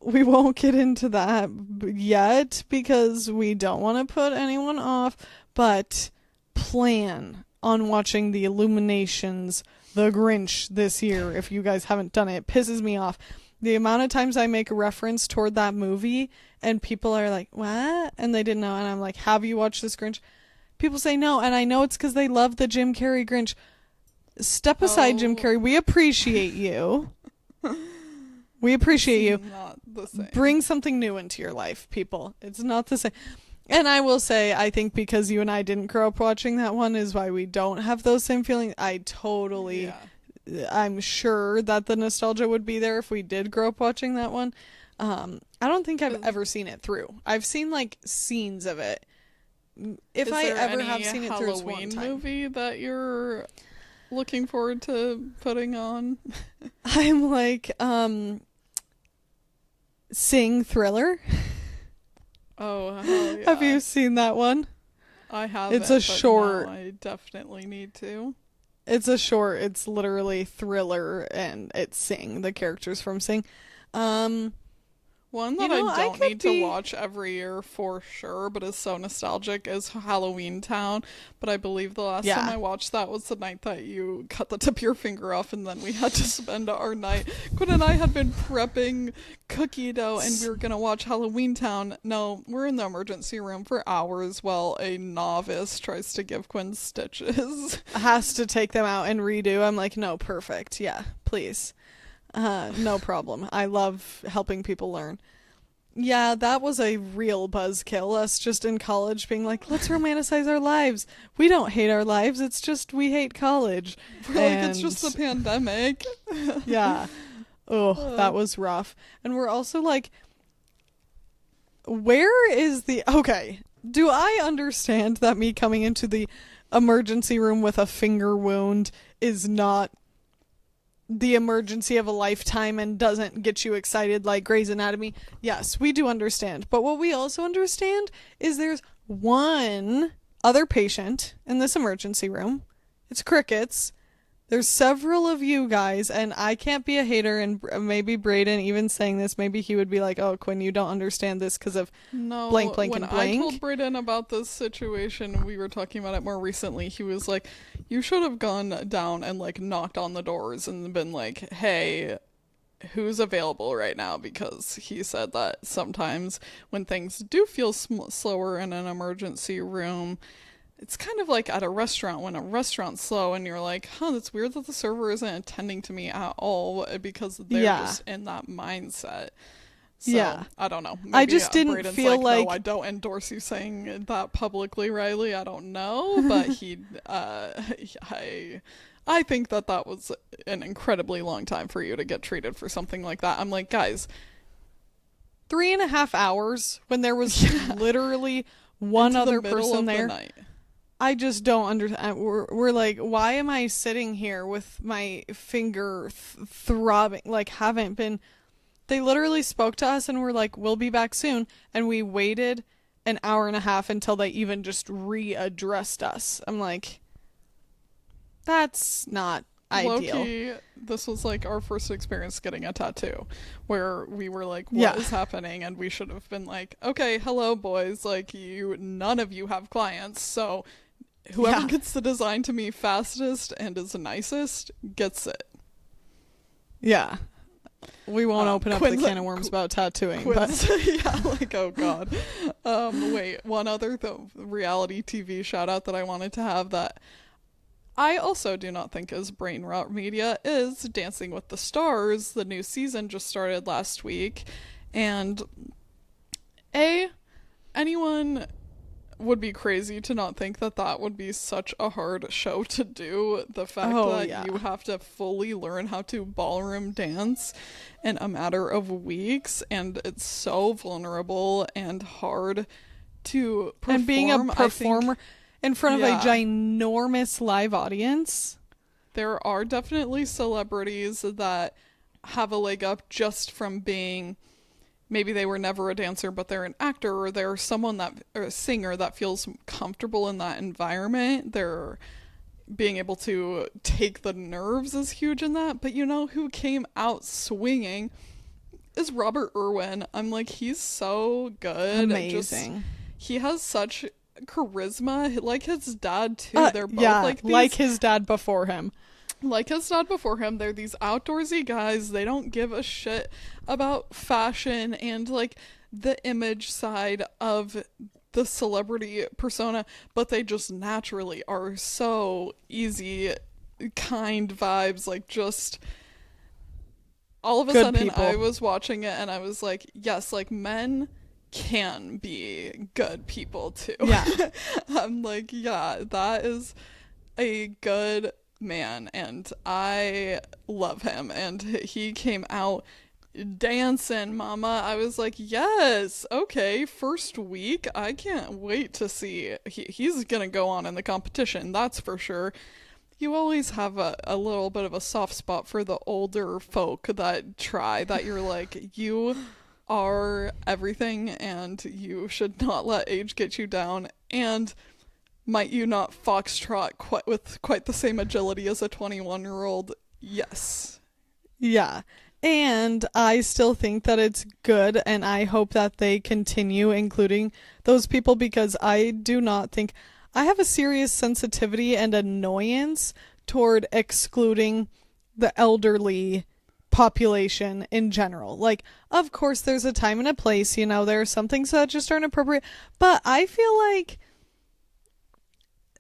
[SPEAKER 2] we won't get into that yet because we don't want to put anyone off, but plan on watching the Illuminations The Grinch this year if you guys haven't done it. It pisses me off. The amount of times I make a reference toward that movie and people are like, what? And they didn't know. And I'm like, have you watched this Grinch? People say no. And I know it's because they love the Jim Carrey Grinch. Step aside, Jim Carrey. We appreciate you. We appreciate you.
[SPEAKER 1] Not the same.
[SPEAKER 2] Bring something new into your life, people. It's not the same. And I will say, I think because you and I didn't grow up watching that one is why we don't have those same feelings. I'm sure that the nostalgia would be there if we did grow up watching that one. I don't think I've ever seen it through. I've seen like scenes of it. If I ever have seen it through, it's one
[SPEAKER 1] Halloween
[SPEAKER 2] time.
[SPEAKER 1] movie that you're looking forward to putting on?
[SPEAKER 2] I'm like, Sing Thriller.
[SPEAKER 1] Oh, hell yeah.
[SPEAKER 2] Have you seen that one?
[SPEAKER 1] I haven't.
[SPEAKER 2] It's a short.
[SPEAKER 1] No, I definitely need to.
[SPEAKER 2] It's a short. It's literally Thriller, and it's Sing, the characters from Sing.
[SPEAKER 1] One that I don't need to watch every year for sure, but is so nostalgic, is Halloween Town. But I believe the last time I watched that was the night that you cut the tip of your finger off, and then we had to spend our night. Quinn and I had been prepping cookie dough, and we were going to watch Halloween Town. No, we're in the emergency room for hours while a novice tries to give Quinn stitches.
[SPEAKER 2] Has to take them out and redo. I'm like, no, perfect. Yeah, please. No problem. I love helping people learn. Yeah, that was a real buzzkill. Us just in college being like, let's romanticize our lives. We don't hate our lives. It's just we hate college.
[SPEAKER 1] We're like, it's just the pandemic.
[SPEAKER 2] Yeah. Oh, that was rough. And we're also like, where is the... Okay, do I understand that me coming into the emergency room with a finger wound is not the emergency of a lifetime and doesn't get you excited like Grey's Anatomy? Yes, we do understand. But what we also understand is there's one other patient in this emergency room. It's crickets. There's several of you guys, and I can't be a hater, and maybe Brayden even saying this, maybe he would be like, oh, Quinn, you don't understand this because of blank, blank, and blank.
[SPEAKER 1] When I told Brayden about this situation, we were talking about it more recently, he was like, you should have gone down and like knocked on the doors and been like, hey, who's available right now? Because he said that sometimes when things do feel slower in an emergency room, it's kind of like at a restaurant when a restaurant's slow and you're like, that's weird that the server isn't attending to me at all because they're just in that mindset. So,
[SPEAKER 2] yeah.
[SPEAKER 1] I don't know. Maybe,
[SPEAKER 2] I just didn't
[SPEAKER 1] Brayden's
[SPEAKER 2] feel like...
[SPEAKER 1] No, I don't endorse you saying that publicly, Riley. I don't know. But I think that was an incredibly long time for you to get treated for something like that. I'm like, guys.
[SPEAKER 2] 3.5 hours when there was literally one other person there. I just don't understand. We're like, why am I sitting here with my finger throbbing? Like, haven't been. They literally spoke to us and were like, we'll be back soon. And we waited an hour and a half until they even just readdressed us. I'm like, that's not ideal.
[SPEAKER 1] Low-key, this was like our first experience getting a tattoo, where we were like, what is happening? And we should have been like, okay, hello boys, like none of you have clients, so whoever gets the design to me fastest and is the nicest gets it.
[SPEAKER 2] Yeah. We won't open up the can of worms about tattooing. But
[SPEAKER 1] yeah, like, oh god. Wait, one other reality TV shout out that I wanted to have that I also do not think is brain rot media is Dancing with the Stars. The new season just started last week, and anyone would be crazy to not think that that would be such a hard show to do. The fact that you have to fully learn how to ballroom dance in a matter of weeks, and it's so vulnerable and hard to perform.
[SPEAKER 2] And being a performer in front of a ginormous live audience.
[SPEAKER 1] There are definitely celebrities that have a leg up just from being, maybe they were never a dancer, but they're an actor, or they're someone or a singer that feels comfortable in that environment. They're being able to take the nerves is huge in that. But you know who came out swinging is Robert Irwin. I'm like, he's so good.
[SPEAKER 2] Amazing.
[SPEAKER 1] He has such charisma, like his dad too. They're both
[SPEAKER 2] like his dad before him.
[SPEAKER 1] Like his dad before him. They're these outdoorsy guys. They don't give a shit about fashion and like the image side of the celebrity persona, but they just naturally are so easy, kind vibes. Like, just all of a sudden people. I was watching it and I was like, yes, like men can be good people too.
[SPEAKER 2] Yeah.
[SPEAKER 1] I'm like, yeah, that is a good man and I love him. And he came out dancing, mama. I was like, yes, okay, first week. I can't wait to see. He's gonna go on in the competition, that's for sure. You always have a little bit of a soft spot for the older folk that you're like, you are everything and you should not let age get you down, and might you not foxtrot with quite the same agility as a 21-year-old? Yes.
[SPEAKER 2] Yeah. And I still think that it's good, and I hope that they continue including those people, because I do not think I have a serious sensitivity and annoyance toward excluding the elderly population in general. Like, of course there's a time and a place, you know, there are some things that just aren't appropriate, but I feel like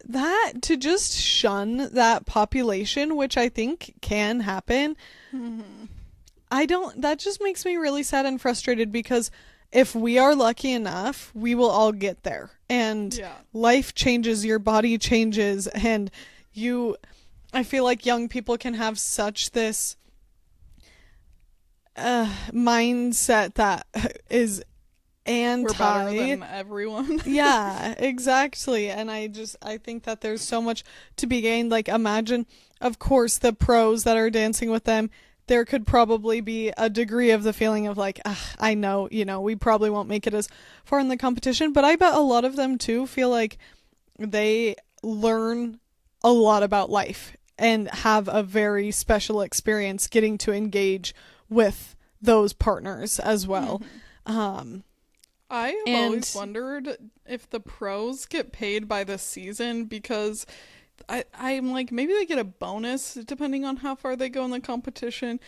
[SPEAKER 2] that to just shun that population, which I think can happen, that just makes me really sad and frustrated, because if we are lucky enough, we will all get there, and life changes, your body changes, and I feel like young people can have such this mindset that is anti.
[SPEAKER 1] We're better than everyone.
[SPEAKER 2] Yeah, exactly. And I think that there's so much to be gained. Like, imagine, of course, the pros that are dancing with them, there could probably be a degree of the feeling of like, I know, you know, we probably won't make it as far in the competition, but I bet a lot of them too feel like they learn a lot about life and have a very special experience getting to engage with those partners as well.
[SPEAKER 1] I have always wondered if the pros get paid by the season, because I'm like, maybe they get a bonus depending on how far they go in the competition,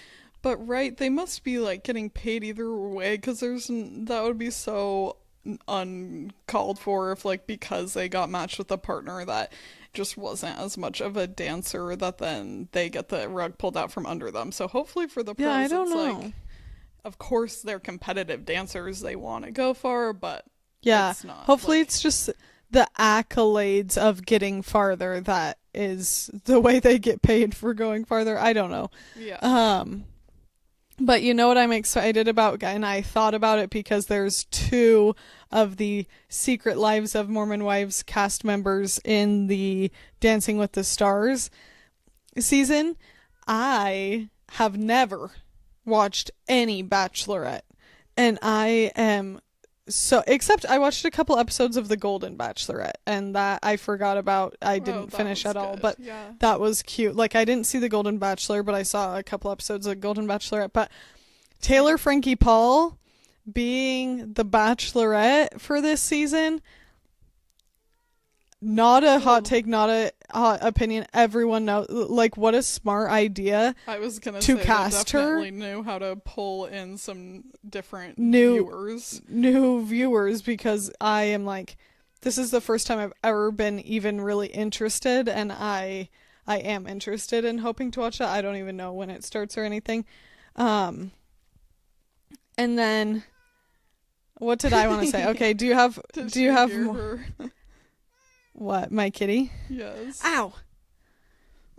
[SPEAKER 1] but they must be like getting paid either way, because that would be so uncalled for if, like, because they got matched with a partner that just wasn't as much of a dancer, that then they get the rug pulled out from under them. So hopefully for the pros,
[SPEAKER 2] I don't know.
[SPEAKER 1] like, of course they're competitive dancers, they want to go far, but
[SPEAKER 2] it's not, hopefully
[SPEAKER 1] like,
[SPEAKER 2] it's just the accolades of getting farther that is the way they get paid for going farther. I don't know. But you know what I'm excited about, and I thought about it because there's 2 of the Secret Lives of Mormon Wives cast members in the Dancing with the Stars season. I have never watched any Bachelorette, and I am so, except I watched a couple episodes of The Golden Bachelorette, and that I forgot about. I didn't finish at all, but that was cute. Like, I didn't see The Golden Bachelor, but I saw a couple episodes of Golden Bachelorette. But Taylor Frankie Paul being the Bachelorette for this season, not a hot take, not a hot opinion. Everyone knows, like, what a smart idea.
[SPEAKER 1] I was gonna
[SPEAKER 2] to
[SPEAKER 1] say
[SPEAKER 2] cast
[SPEAKER 1] they definitely
[SPEAKER 2] her.
[SPEAKER 1] knew how to pull in some different
[SPEAKER 2] New viewers, because I am like, this is the first time I've ever been even really interested, and I am interested in hoping to watch that. I don't even know when it starts or anything. And then, what did I want to say? Okay, do you have more?
[SPEAKER 1] Her?
[SPEAKER 2] What, my kitty?
[SPEAKER 1] Yes.
[SPEAKER 2] Ow.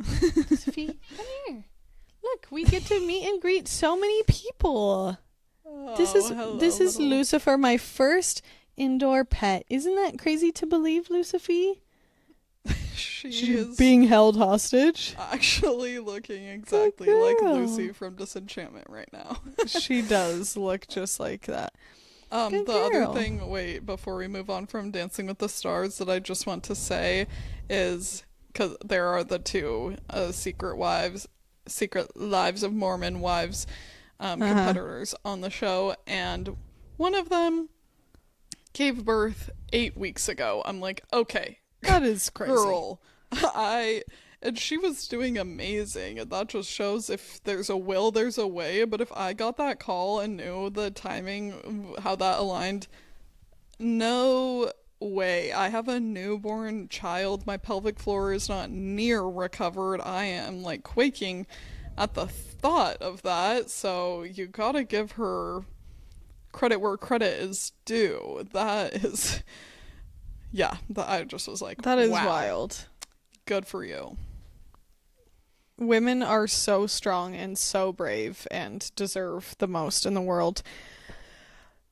[SPEAKER 2] Sophie, come here. Look, we get to meet and greet so many people.
[SPEAKER 1] Oh,
[SPEAKER 2] This is Lucifer, my first indoor pet. Isn't that crazy to believe, Lucifer?
[SPEAKER 1] She's
[SPEAKER 2] is being held hostage.
[SPEAKER 1] Actually looking exactly like Lucy from Disenchantment right now.
[SPEAKER 2] She does look just like that.
[SPEAKER 1] The other thing, wait, before we move on from Dancing with the Stars, that I just want to say is, because there are the two Secret Lives of Mormon Wives competitors on the show, and one of them gave birth 8 weeks ago. I'm like, okay,
[SPEAKER 2] that is crazy.
[SPEAKER 1] Girl, and she was doing amazing, and that just shows if there's a will, there's a way. But if I got that call and knew the timing, how that aligned, no way. I have a newborn child. My pelvic floor is not near recovered. I am like quaking at the thought of that. So you gotta give her credit where credit is due. That is, yeah, I just was like,
[SPEAKER 2] that is
[SPEAKER 1] wow.
[SPEAKER 2] Wild.
[SPEAKER 1] Good for you.
[SPEAKER 2] Women are so strong and so brave and deserve the most in the world.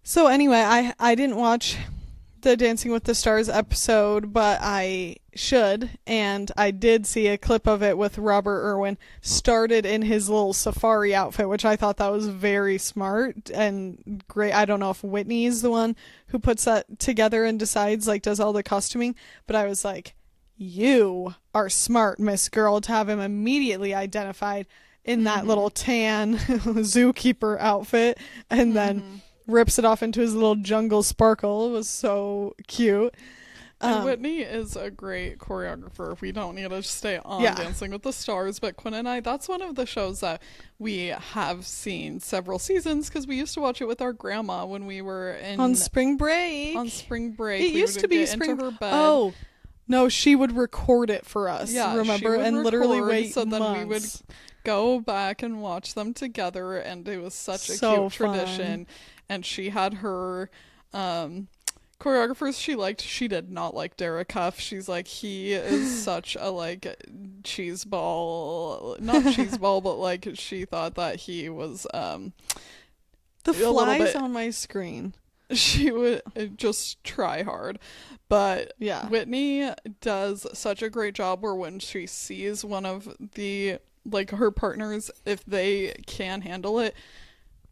[SPEAKER 2] So anyway, I didn't watch the Dancing with the Stars episode, but I should, and I did see a clip of it with Robert Irwin started in his little safari outfit, which I thought that was very smart and great. I don't know if Whitney is the one who puts that together and decides, like, does all the costuming, but I was like, you are smart, Miss Girl, to have him immediately identified in that little tan zookeeper outfit, and then rips it off into his little jungle sparkle. It was so cute.
[SPEAKER 1] And Whitney is a great choreographer. We don't need to stay on Dancing with the Stars, but Quinn and I, that's one of the shows that we have seen several seasons, because we used to watch it with our grandma when we were on
[SPEAKER 2] spring break.
[SPEAKER 1] It
[SPEAKER 2] used to be spring.
[SPEAKER 1] Into her bed.
[SPEAKER 2] Oh. No, she would record it for us, remember?
[SPEAKER 1] She would
[SPEAKER 2] and literally wait
[SPEAKER 1] so
[SPEAKER 2] months.
[SPEAKER 1] Then we would go back and watch them together, and it was such a cute tradition. And she had her choreographers she liked. She did not like Derek Huff. She's like, he is such a like cheese ball, not cheese ball, but like she thought that he was
[SPEAKER 2] the flies on my screen.
[SPEAKER 1] She would just try hard. But
[SPEAKER 2] yeah,
[SPEAKER 1] Whitney does such a great job where when she sees one of the, like, her partners, if they can handle it,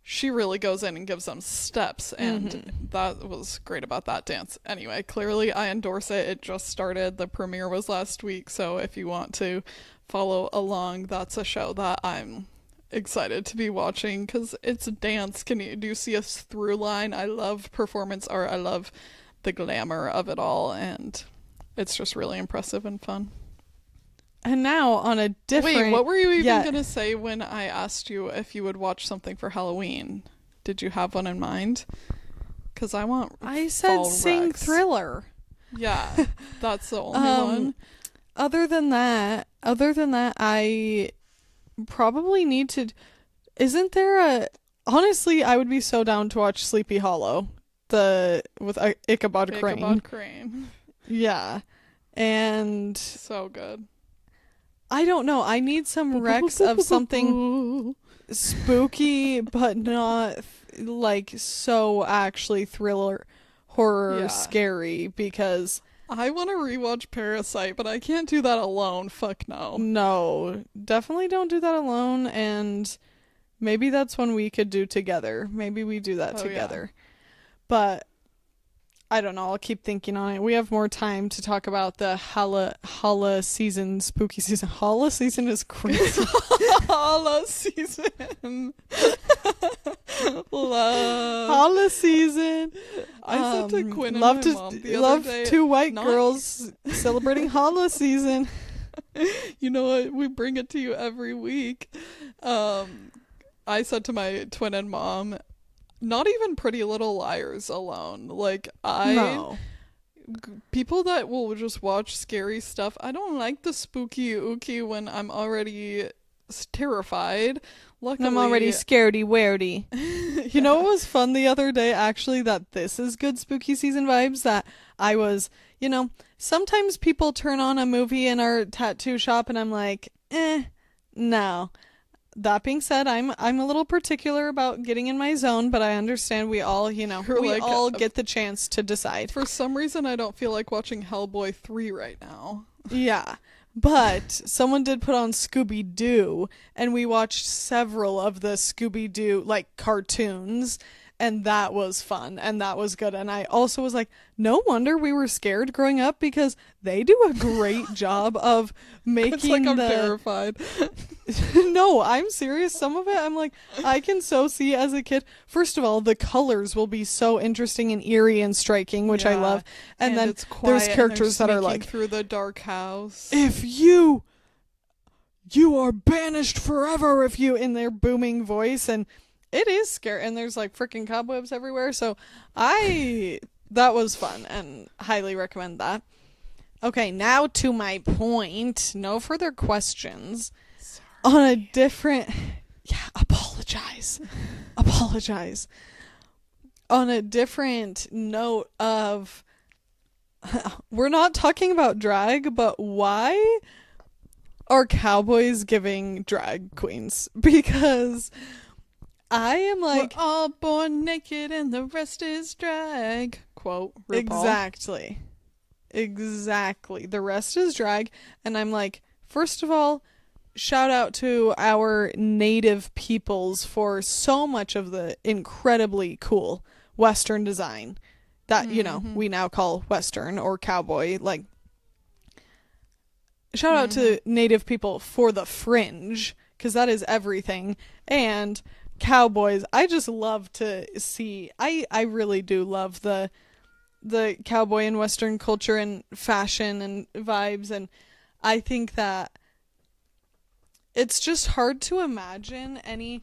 [SPEAKER 1] she really goes in and gives them steps. And that was great about that dance. Anyway, clearly I endorse it. It just started. The premiere was last week. So if you want to follow along, that's a show that I'm excited to be watching, because it's dance. Do you see a through line? I love performance art. I love the glamour of it all, and it's just really impressive and fun.
[SPEAKER 2] And now on a different...
[SPEAKER 1] Wait, what were you even going to say when I asked you if you would watch something for Halloween? Did you have one in mind? Because I said
[SPEAKER 2] Sing Thriller.
[SPEAKER 1] Yeah, that's the only one.
[SPEAKER 2] Other than that, I probably need to... Isn't there a... Honestly, I would be so down to watch Sleepy Hollow. With Ichabod Crane. Yeah. And
[SPEAKER 1] so good.
[SPEAKER 2] I don't know. I need some recs of something spooky, but not like so actually thriller, horror, scary, because
[SPEAKER 1] I want to rewatch Parasite, but I can't do that alone. Fuck no.
[SPEAKER 2] No, definitely don't do that alone. And maybe that's one we could do together. Maybe we do that together. Yeah. But I don't know. I'll keep thinking on it. We have more time to talk about the Hala season, spooky season. Hala season is crazy.
[SPEAKER 1] Hala season. Love.
[SPEAKER 2] Hala season.
[SPEAKER 1] I said to Quinn and my mom the other day,
[SPEAKER 2] two white girls celebrating Hala season.
[SPEAKER 1] You know what? We bring it to you every week. I said to my twin and mom, not even Pretty Little Liars alone. Like, people that will just watch scary stuff, I don't like the spooky ooky when I'm already terrified. Luckily,
[SPEAKER 2] I'm already scaredy-waredy. You know what was fun the other day, actually, that this is good spooky season vibes, that I was, sometimes people turn on a movie in our tattoo shop and I'm like, no. That being said, I'm a little particular about getting in my zone, but I understand we all, all get the chance to decide.
[SPEAKER 1] For some reason, I don't feel like watching Hellboy 3 right now.
[SPEAKER 2] Yeah. But someone did put on Scooby-Doo, and we watched several of the Scooby-Doo, cartoons, and that was fun, and that was good. And I also was like, no wonder we were scared growing up, because they do a great job of making
[SPEAKER 1] it's like I'm terrified.
[SPEAKER 2] No, I'm serious. Some of it, I'm like, I can so see as a kid. First of all, the colors will be so interesting and eerie and striking, which I love. And then
[SPEAKER 1] it's quiet,
[SPEAKER 2] there's characters that are like,
[SPEAKER 1] through the dark house.
[SPEAKER 2] If you are banished forever if you, in their booming voice, and it is scary. And there's freaking cobwebs everywhere. So that was fun and highly recommend that. Okay, now to my point. No further questions. On a different... Yeah, apologize. On a different note of... We're not talking about drag, but why are cowboys giving drag queens? Because I am like...
[SPEAKER 1] We're all born naked and the rest is drag. Quote, RuPaul.
[SPEAKER 2] Exactly. The rest is drag. And I'm like, first of all... Shout out to our native peoples for so much of the incredibly cool Western design that, we now call Western or cowboy. Shout out to native people for the fringe, because that is everything. And cowboys, I just love to see, I really do love the cowboy and Western culture and fashion and vibes. And I think that it's just hard to imagine any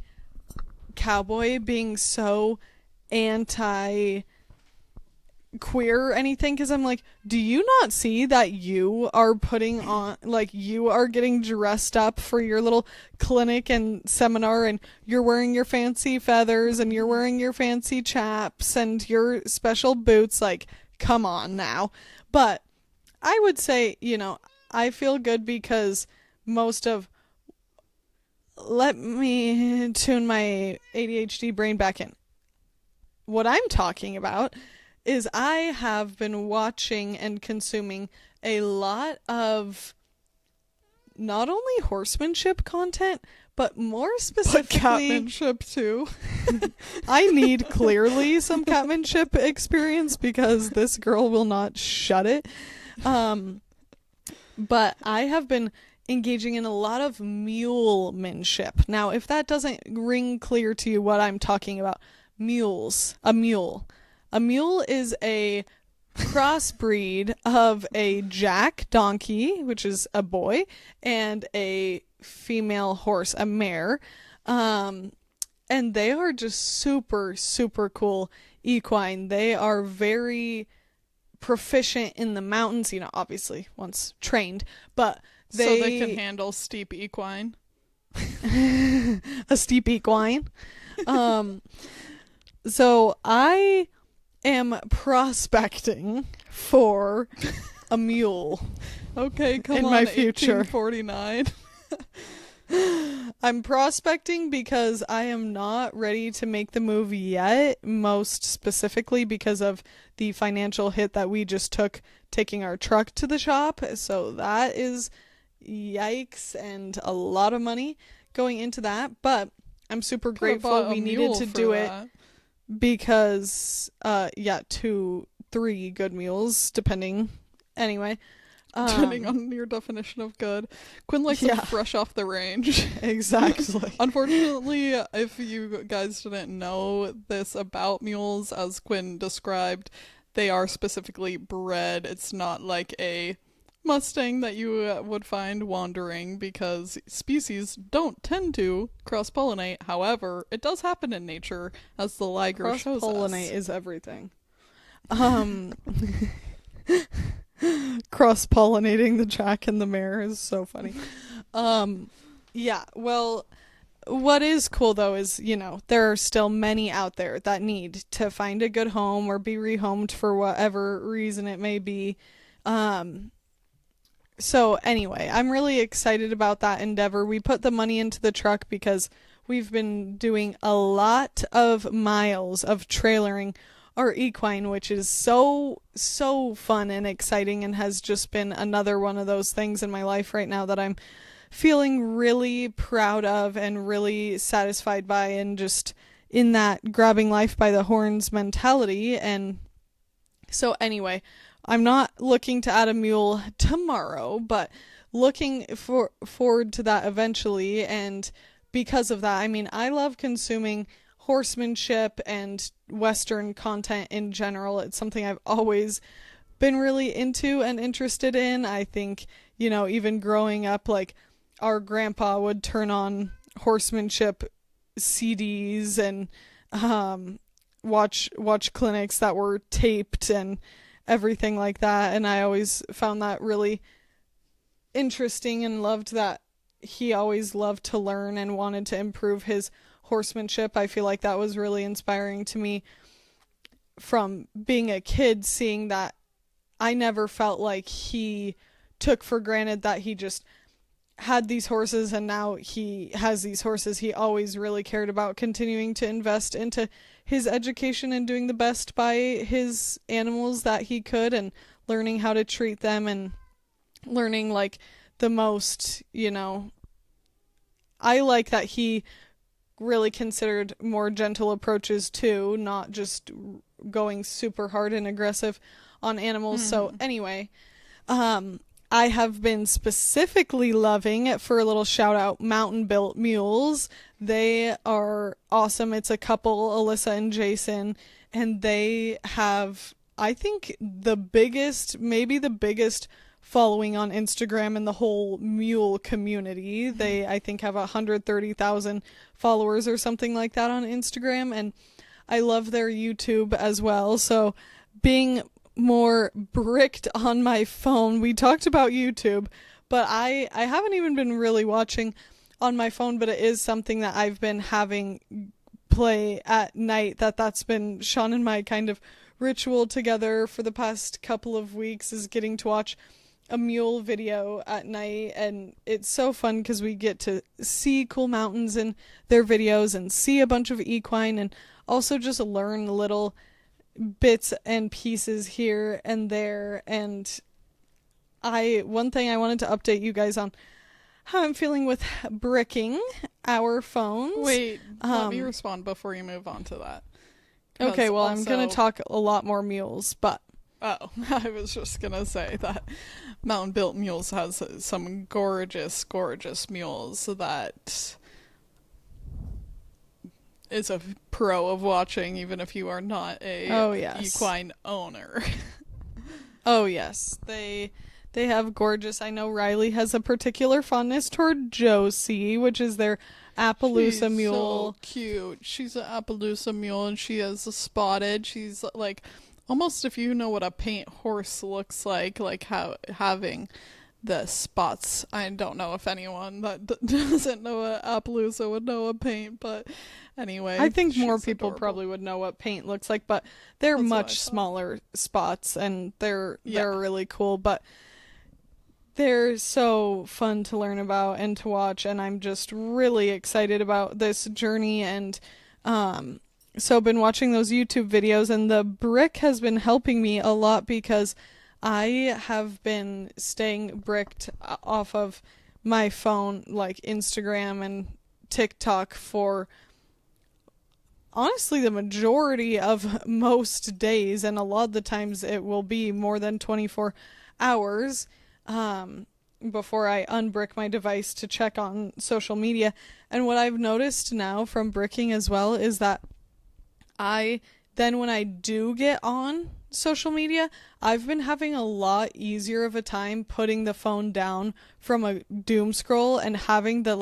[SPEAKER 2] cowboy being so anti-queer or anything, because I'm like, do you not see that you are putting on, you are getting dressed up for your little clinic and seminar, and you're wearing your fancy feathers and you're wearing your fancy chaps and your special boots, come on now. But I would say, I feel good because let me tune my ADHD brain back in. What I'm talking about is I have been watching and consuming a lot of not only horsemanship content, but more specifically...
[SPEAKER 1] But catmanship, too.
[SPEAKER 2] I need clearly some catmanship experience because this girl will not shut it. But I have been... engaging in a lot of mulemanship. Now, if that doesn't ring clear to you what I'm talking about, mules. A mule. A mule is a crossbreed of a jack donkey, which is a boy, and a female horse, a mare. And they are just super, super cool equine. They are very proficient in the mountains, obviously once trained, but
[SPEAKER 1] so they can handle steep equine.
[SPEAKER 2] A steep equine. So I am prospecting for a mule.
[SPEAKER 1] Okay, come
[SPEAKER 2] in
[SPEAKER 1] on,
[SPEAKER 2] my future.
[SPEAKER 1] 1849.
[SPEAKER 2] I'm prospecting because I am not ready to make the move yet, most specifically because of the financial hit that we just took taking our truck to the shop. So that is yikes, and a lot of money going into that. But I'm super grateful we needed to do it because, to 3 good mules, depending. Anyway.
[SPEAKER 1] Depending on your definition of good. Quinn likes them fresh off the range.
[SPEAKER 2] Exactly.
[SPEAKER 1] Unfortunately, if you guys didn't know this about mules, as Quinn described, they are specifically bred. It's not like a Mustang that you would find wandering, because species don't tend to cross-pollinate. However, it does happen in nature, as the Liger shows us.
[SPEAKER 2] Cross-pollinate is everything. Cross-pollinating the Jack and the Mare is so funny. Yeah, well, what is cool though is, there are still many out there that need to find a good home or be rehomed for whatever reason it may be. So anyway, I'm really excited about that endeavor. We put the money into the truck because we've been doing a lot of miles of trailering our equine, which is so fun and exciting, and has just been another one of those things in my life right now that I'm feeling really proud of and really satisfied by, and just in that grabbing life by the horns mentality. And so anyway, I'm not looking to add a mule tomorrow, but looking forward to that eventually. And because of that, I mean, I love consuming horsemanship and Western content in general. It's something I've always been really into and interested in. I think, even growing up, like, our grandpa would turn on horsemanship CDs and watch clinics that were taped and everything like that. And I always found that really interesting and loved that he always loved to learn and wanted to improve his horsemanship. I feel like that was really inspiring to me from being a kid, seeing that I never felt like he took for granted that he just had these horses and now he has these horses. He always really cared about continuing to invest into his education and doing the best by his animals that he could, and learning how to treat them and learning like the most, I like that he really considered more gentle approaches too, not just going super hard and aggressive on animals. So anyway, I have been specifically loving, for a little shout out, Mountain Built Mules. They are awesome. It's a couple, Alyssa and Jason, and they have, I think, maybe the biggest following on Instagram in the whole mule community. They, I think, have 130,000 followers or something like that on Instagram, and I love their YouTube as well. So being more bricked on my phone, we talked about YouTube, but I haven't even been really watching on my phone, but it is something that I've been having play at night, that's been Sean and my kind of ritual together for the past couple of weeks, is getting to watch a mule video at night. And it's so fun because we get to see cool mountains in their videos and see a bunch of equine, and also just learn little bits and pieces here and there. And one thing I wanted to update you guys on how I'm feeling with bricking our phones.
[SPEAKER 1] Wait, let me respond before you move on to that.
[SPEAKER 2] Okay, well, I'm going to talk a lot more mules, but...
[SPEAKER 1] Oh, I was just going to say that Mountain Built Mules has some gorgeous, gorgeous mules that is a pro of watching, even if you are not a equine owner.
[SPEAKER 2] Oh, yes. They have gorgeous... I know Riley has a particular fondness toward Josie, which is their Appaloosa mule.
[SPEAKER 1] So cute. She's an Appaloosa mule, and she is spotted. She's like, almost, if you know what a paint horse looks like how having the spots. I don't know if anyone that doesn't know what Appaloosa would know a paint, but anyway.
[SPEAKER 2] I think more people probably would know what paint looks like, but they're much smaller spots, and they're really cool, but they're so fun to learn about and to watch, and I'm just really excited about this journey. And so I've been watching those YouTube videos, and the brick has been helping me a lot because I have been staying bricked off of my phone, like Instagram and TikTok, for honestly the majority of most days, and a lot of the times it will be more than 24 hours before I unbrick my device to check on social media. And what I've noticed now from bricking as well is that when I do get on social media, I've been having a lot easier of a time putting the phone down from a doom scroll and having the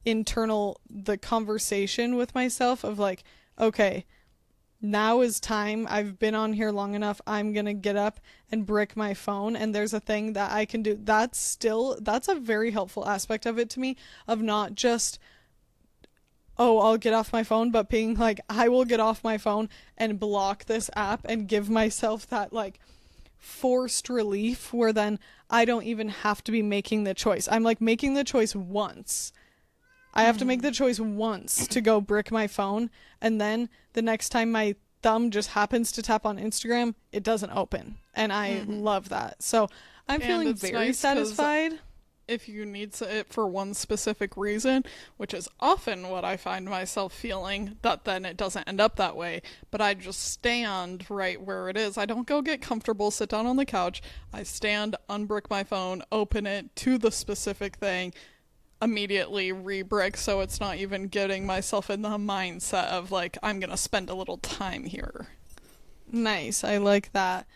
[SPEAKER 2] the conversation with myself of like, okay, now is time. I've been on here long enough. I'm going to get up and brick my phone. And there's a thing that I can do. That's a very helpful aspect of it to me, of not just, oh, I'll get off my phone, but being like, I will get off my phone and block this app and give myself that like forced relief where then I don't even have to be making the choice. I'm like making the choice once. I have to make the choice once to go brick my phone, and then the next time my thumb just happens to tap on Instagram, it doesn't open. And I love that. So I'm feeling very satisfied.
[SPEAKER 1] If you need it for one specific reason, which is often what I find myself feeling, that then it doesn't end up that way. But I just stand right where it is. I don't go get comfortable, sit down on the couch. I stand, unbrick my phone, open it to the specific thing, immediately re-brick, so it's not even getting myself in the mindset of like, I'm gonna spend a little time here.
[SPEAKER 2] Nice. I like that.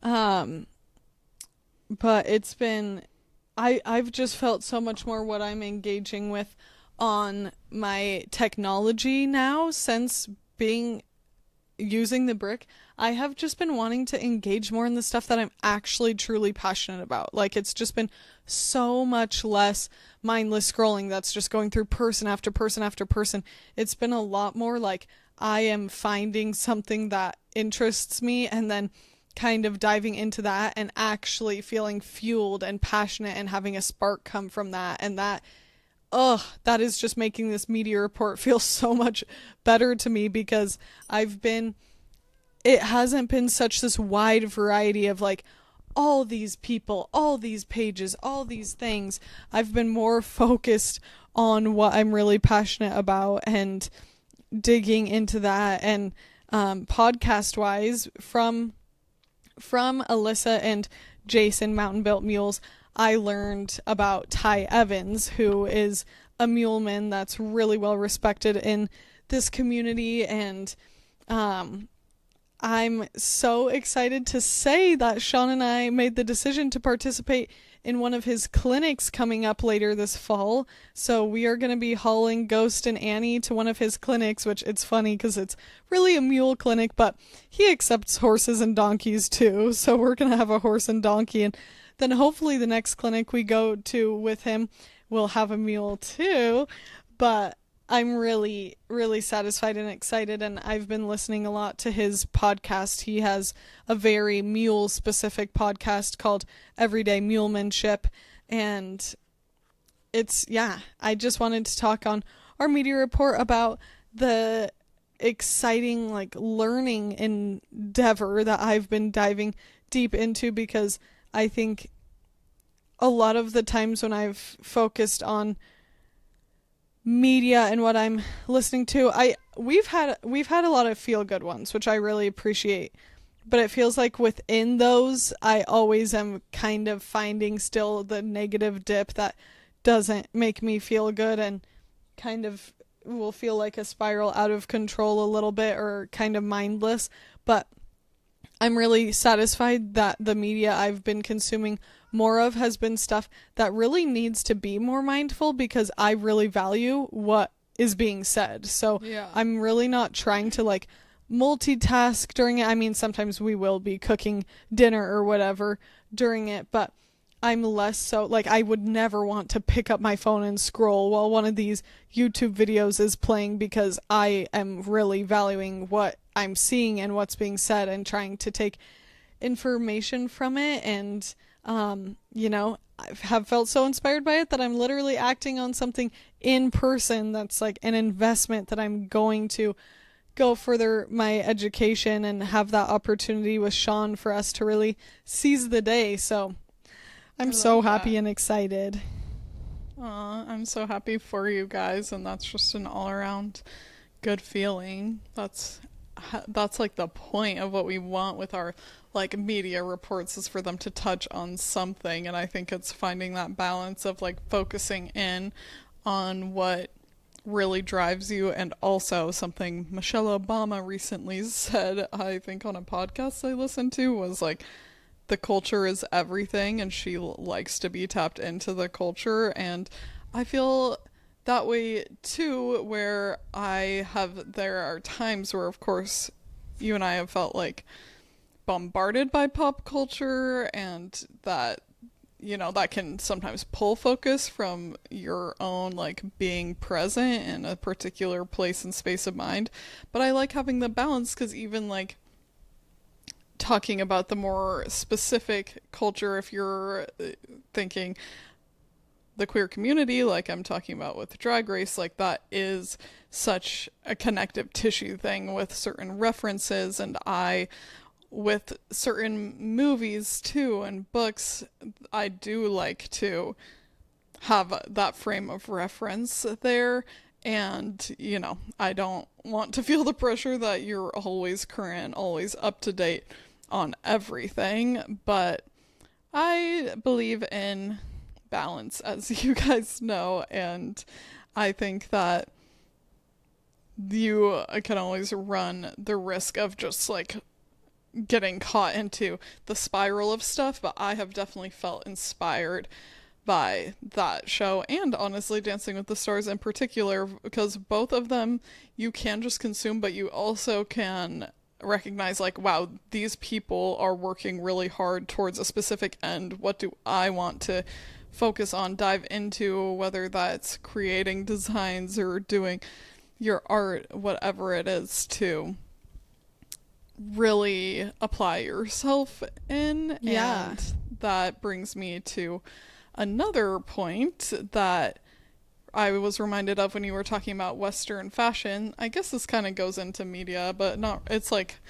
[SPEAKER 2] But it's been... I've just felt so much more what I'm engaging with on my technology now since using the brick. I have just been wanting to engage more in the stuff that I'm actually truly passionate about. Like, it's just been so much less mindless scrolling that's just going through person after person after person. It's been a lot more like I am finding something that interests me and then kind of diving into that and actually feeling fueled and passionate and having a spark come from that. And that is just making this media report feel so much better to me, because it hasn't been such this wide variety of like all these people, all these pages, all these things. I've been more focused on what I'm really passionate about and digging into that. And podcast wise, from Alyssa and Jason, Mountain Built Mules, I learned about Ty Evans, who is a muleman that's really well respected in this community. And I'm so excited to say that Sean and I made the decision to participate in one of his clinics coming up later this fall. So we are going to be hauling Ghost and Annie to one of his clinics, which it's funny because it's really a mule clinic, but he accepts horses and donkeys too. So we're going to have a horse and donkey, and then hopefully the next clinic we go to with him will have a mule too. But I'm really, really satisfied and excited, and I've been listening a lot to his podcast. He has a very mule-specific podcast called Everyday Mulemanship, and I just wanted to talk on our media report about the exciting, learning endeavor that I've been diving deep into, because I think a lot of the times when I've focused on media and what I'm listening to, we've had a lot of feel good ones, which I really appreciate, but it feels like within those I always am kind of finding still the negative dip that doesn't make me feel good and kind of will feel like a spiral out of control a little bit, or kind of mindless. But I'm really satisfied that the media I've been consuming more of has been stuff that really needs to be more mindful, because I really value what is being said. So yeah. I'm really not trying to multitask during it. I mean, sometimes we will be cooking dinner or whatever during it, but I'm less so, I would never want to pick up my phone and scroll while one of these YouTube videos is playing, because I am really valuing what I'm seeing and what's being said and trying to take information from it. And I have felt so inspired by it that I'm literally acting on something in person that's like an investment that I'm going to go further my education and have that opportunity with Sean for us to really seize the day. So I'm so happy and excited.
[SPEAKER 1] I'm so happy for you guys, and that's just an all-around good feeling. That's like the point of what we want with our like media reports, is for them to touch on something. And I think it's finding that balance of like focusing in on what really drives you, and also something Michelle Obama recently said, I think on a podcast I listened to, was like the culture is everything, and she likes to be tapped into the culture. And I feel that way too, where there are times where, of course, you and I have felt like bombarded by pop culture, and that, you know, that can sometimes pull focus from your own like being present in a particular place and space of mind. But I like having the balance, because even like talking about the more specific culture, if you're thinking the queer community, like I'm talking about with Drag Race, like that is such a connective tissue thing with certain references. And with certain movies too and books, I do like to have that frame of reference there. And, you know, I don't want to feel the pressure that you're always current, always up to date on everything. But I believe in balance, as you guys know, and I think that you can always run the risk of just like getting caught into the spiral of stuff. But I have definitely felt inspired by that show, and honestly Dancing with the Stars in particular, because both of them you can just consume, but you also can recognize like, wow, these people are working really hard towards a specific end. What do I want to focus on, dive into, whether that's creating designs or doing your art, whatever it is, to really apply yourself in.
[SPEAKER 2] Yeah.
[SPEAKER 1] And that brings me to another point that I was reminded of when you were talking about Western fashion. I guess this kind of goes into media, but not, it's like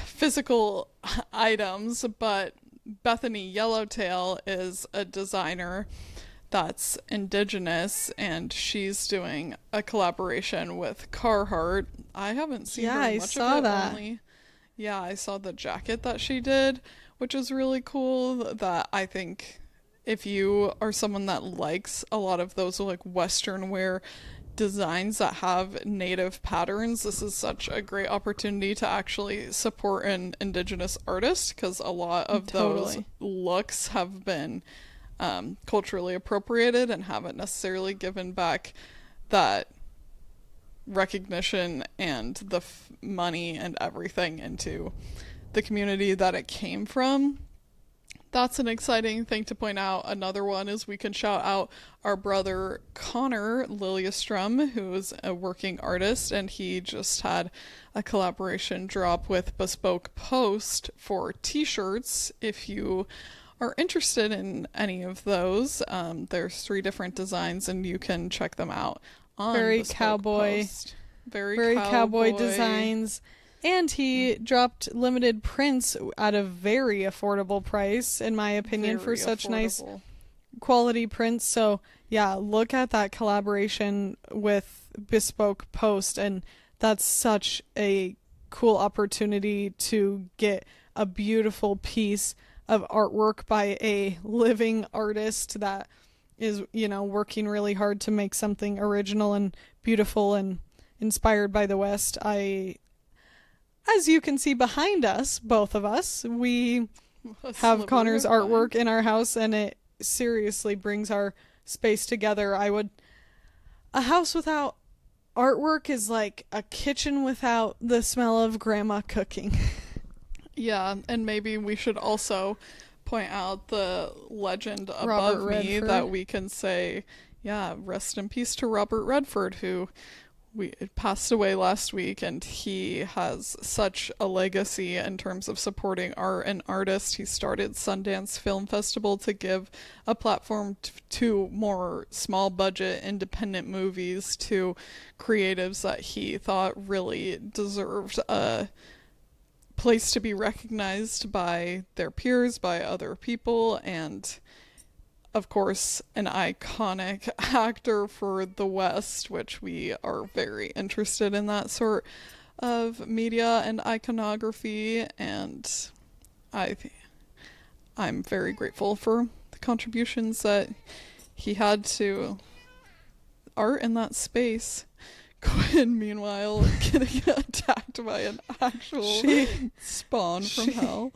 [SPEAKER 1] physical items. But Bethany Yellowtail is a designer that's indigenous, and she's doing a collaboration with Carhartt. I haven't seen very much of it.
[SPEAKER 2] That.
[SPEAKER 1] Yeah, I saw the jacket that she did, which is really cool. That I think if you are someone that likes a lot of those like Western wear designs that have native patterns, this is such a great opportunity to actually support an indigenous artist, because a lot of those looks have been culturally appropriated and haven't necessarily given back that recognition and the money and everything into the community that it came from. That's an exciting thing to point out. Another one is we can shout out our brother Connor Liliestrom, who's a working artist, and he just had a collaboration drop with Bespoke Post for t-shirts. If you are interested in any of those, there's 3 different designs, and you can check them out on
[SPEAKER 2] very
[SPEAKER 1] Bespoke
[SPEAKER 2] cowboy
[SPEAKER 1] Post. Very
[SPEAKER 2] cowboy designs. And he dropped limited prints at a very affordable price, in my opinion, for such nice quality prints. So yeah, look at that collaboration with Bespoke Post, and that's such a cool opportunity to get a beautiful piece of artwork by a living artist that is, you know, working really hard to make something original and beautiful and inspired by the West. As you can see behind us, both of us, we have Connor's artwork in our house, and it seriously brings our space together. A house without artwork is like a kitchen without the smell of grandma cooking.
[SPEAKER 1] Yeah, and maybe we should also point out the legend above me that we can say, yeah, rest in peace to Robert Redford, who passed away last week, and he has such a legacy in terms of supporting art and artists. He started Sundance Film Festival to give a platform to more small budget independent movies, to creatives that he thought really deserved a place to be recognized by their peers, by other people. And of course, an iconic actor for the West, which we are very interested in that sort of media and iconography, and I'm very grateful for the contributions that he had to art in that space. Quinn, meanwhile, getting attacked by an actual spawn from hell.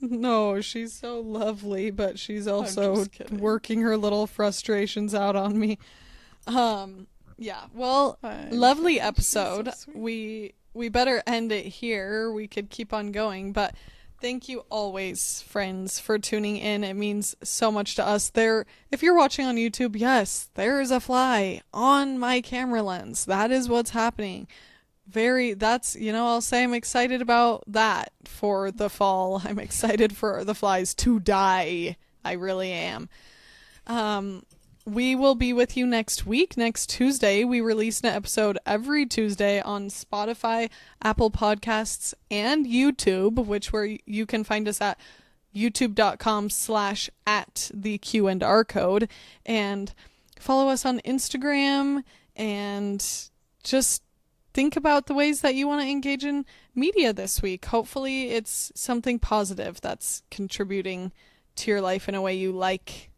[SPEAKER 2] No, she's so lovely, but she's also working her little frustrations out on me. Yeah, well, lovely episode. So we better end it here. We could keep on going, but thank you always, friends, for tuning in. It means so much to us. If you're watching on YouTube, yes, there is a fly on my camera lens. That is what's happening. I'll say I'm excited about that for the fall. I'm excited for the flies to die. I really am. We will be with you next week. Next Tuesday, we release an episode every Tuesday on Spotify, Apple Podcasts, and YouTube, where you can find us at youtube.com/@the Q&R code, and follow us on Instagram, and just think about the ways that you want to engage in media this week. Hopefully it's something positive that's contributing to your life in a way you like.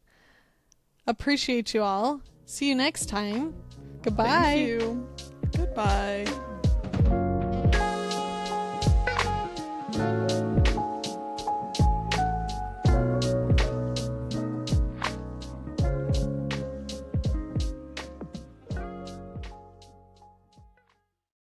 [SPEAKER 2] Appreciate you all. See you next time. Goodbye.
[SPEAKER 1] Thank you. Goodbye.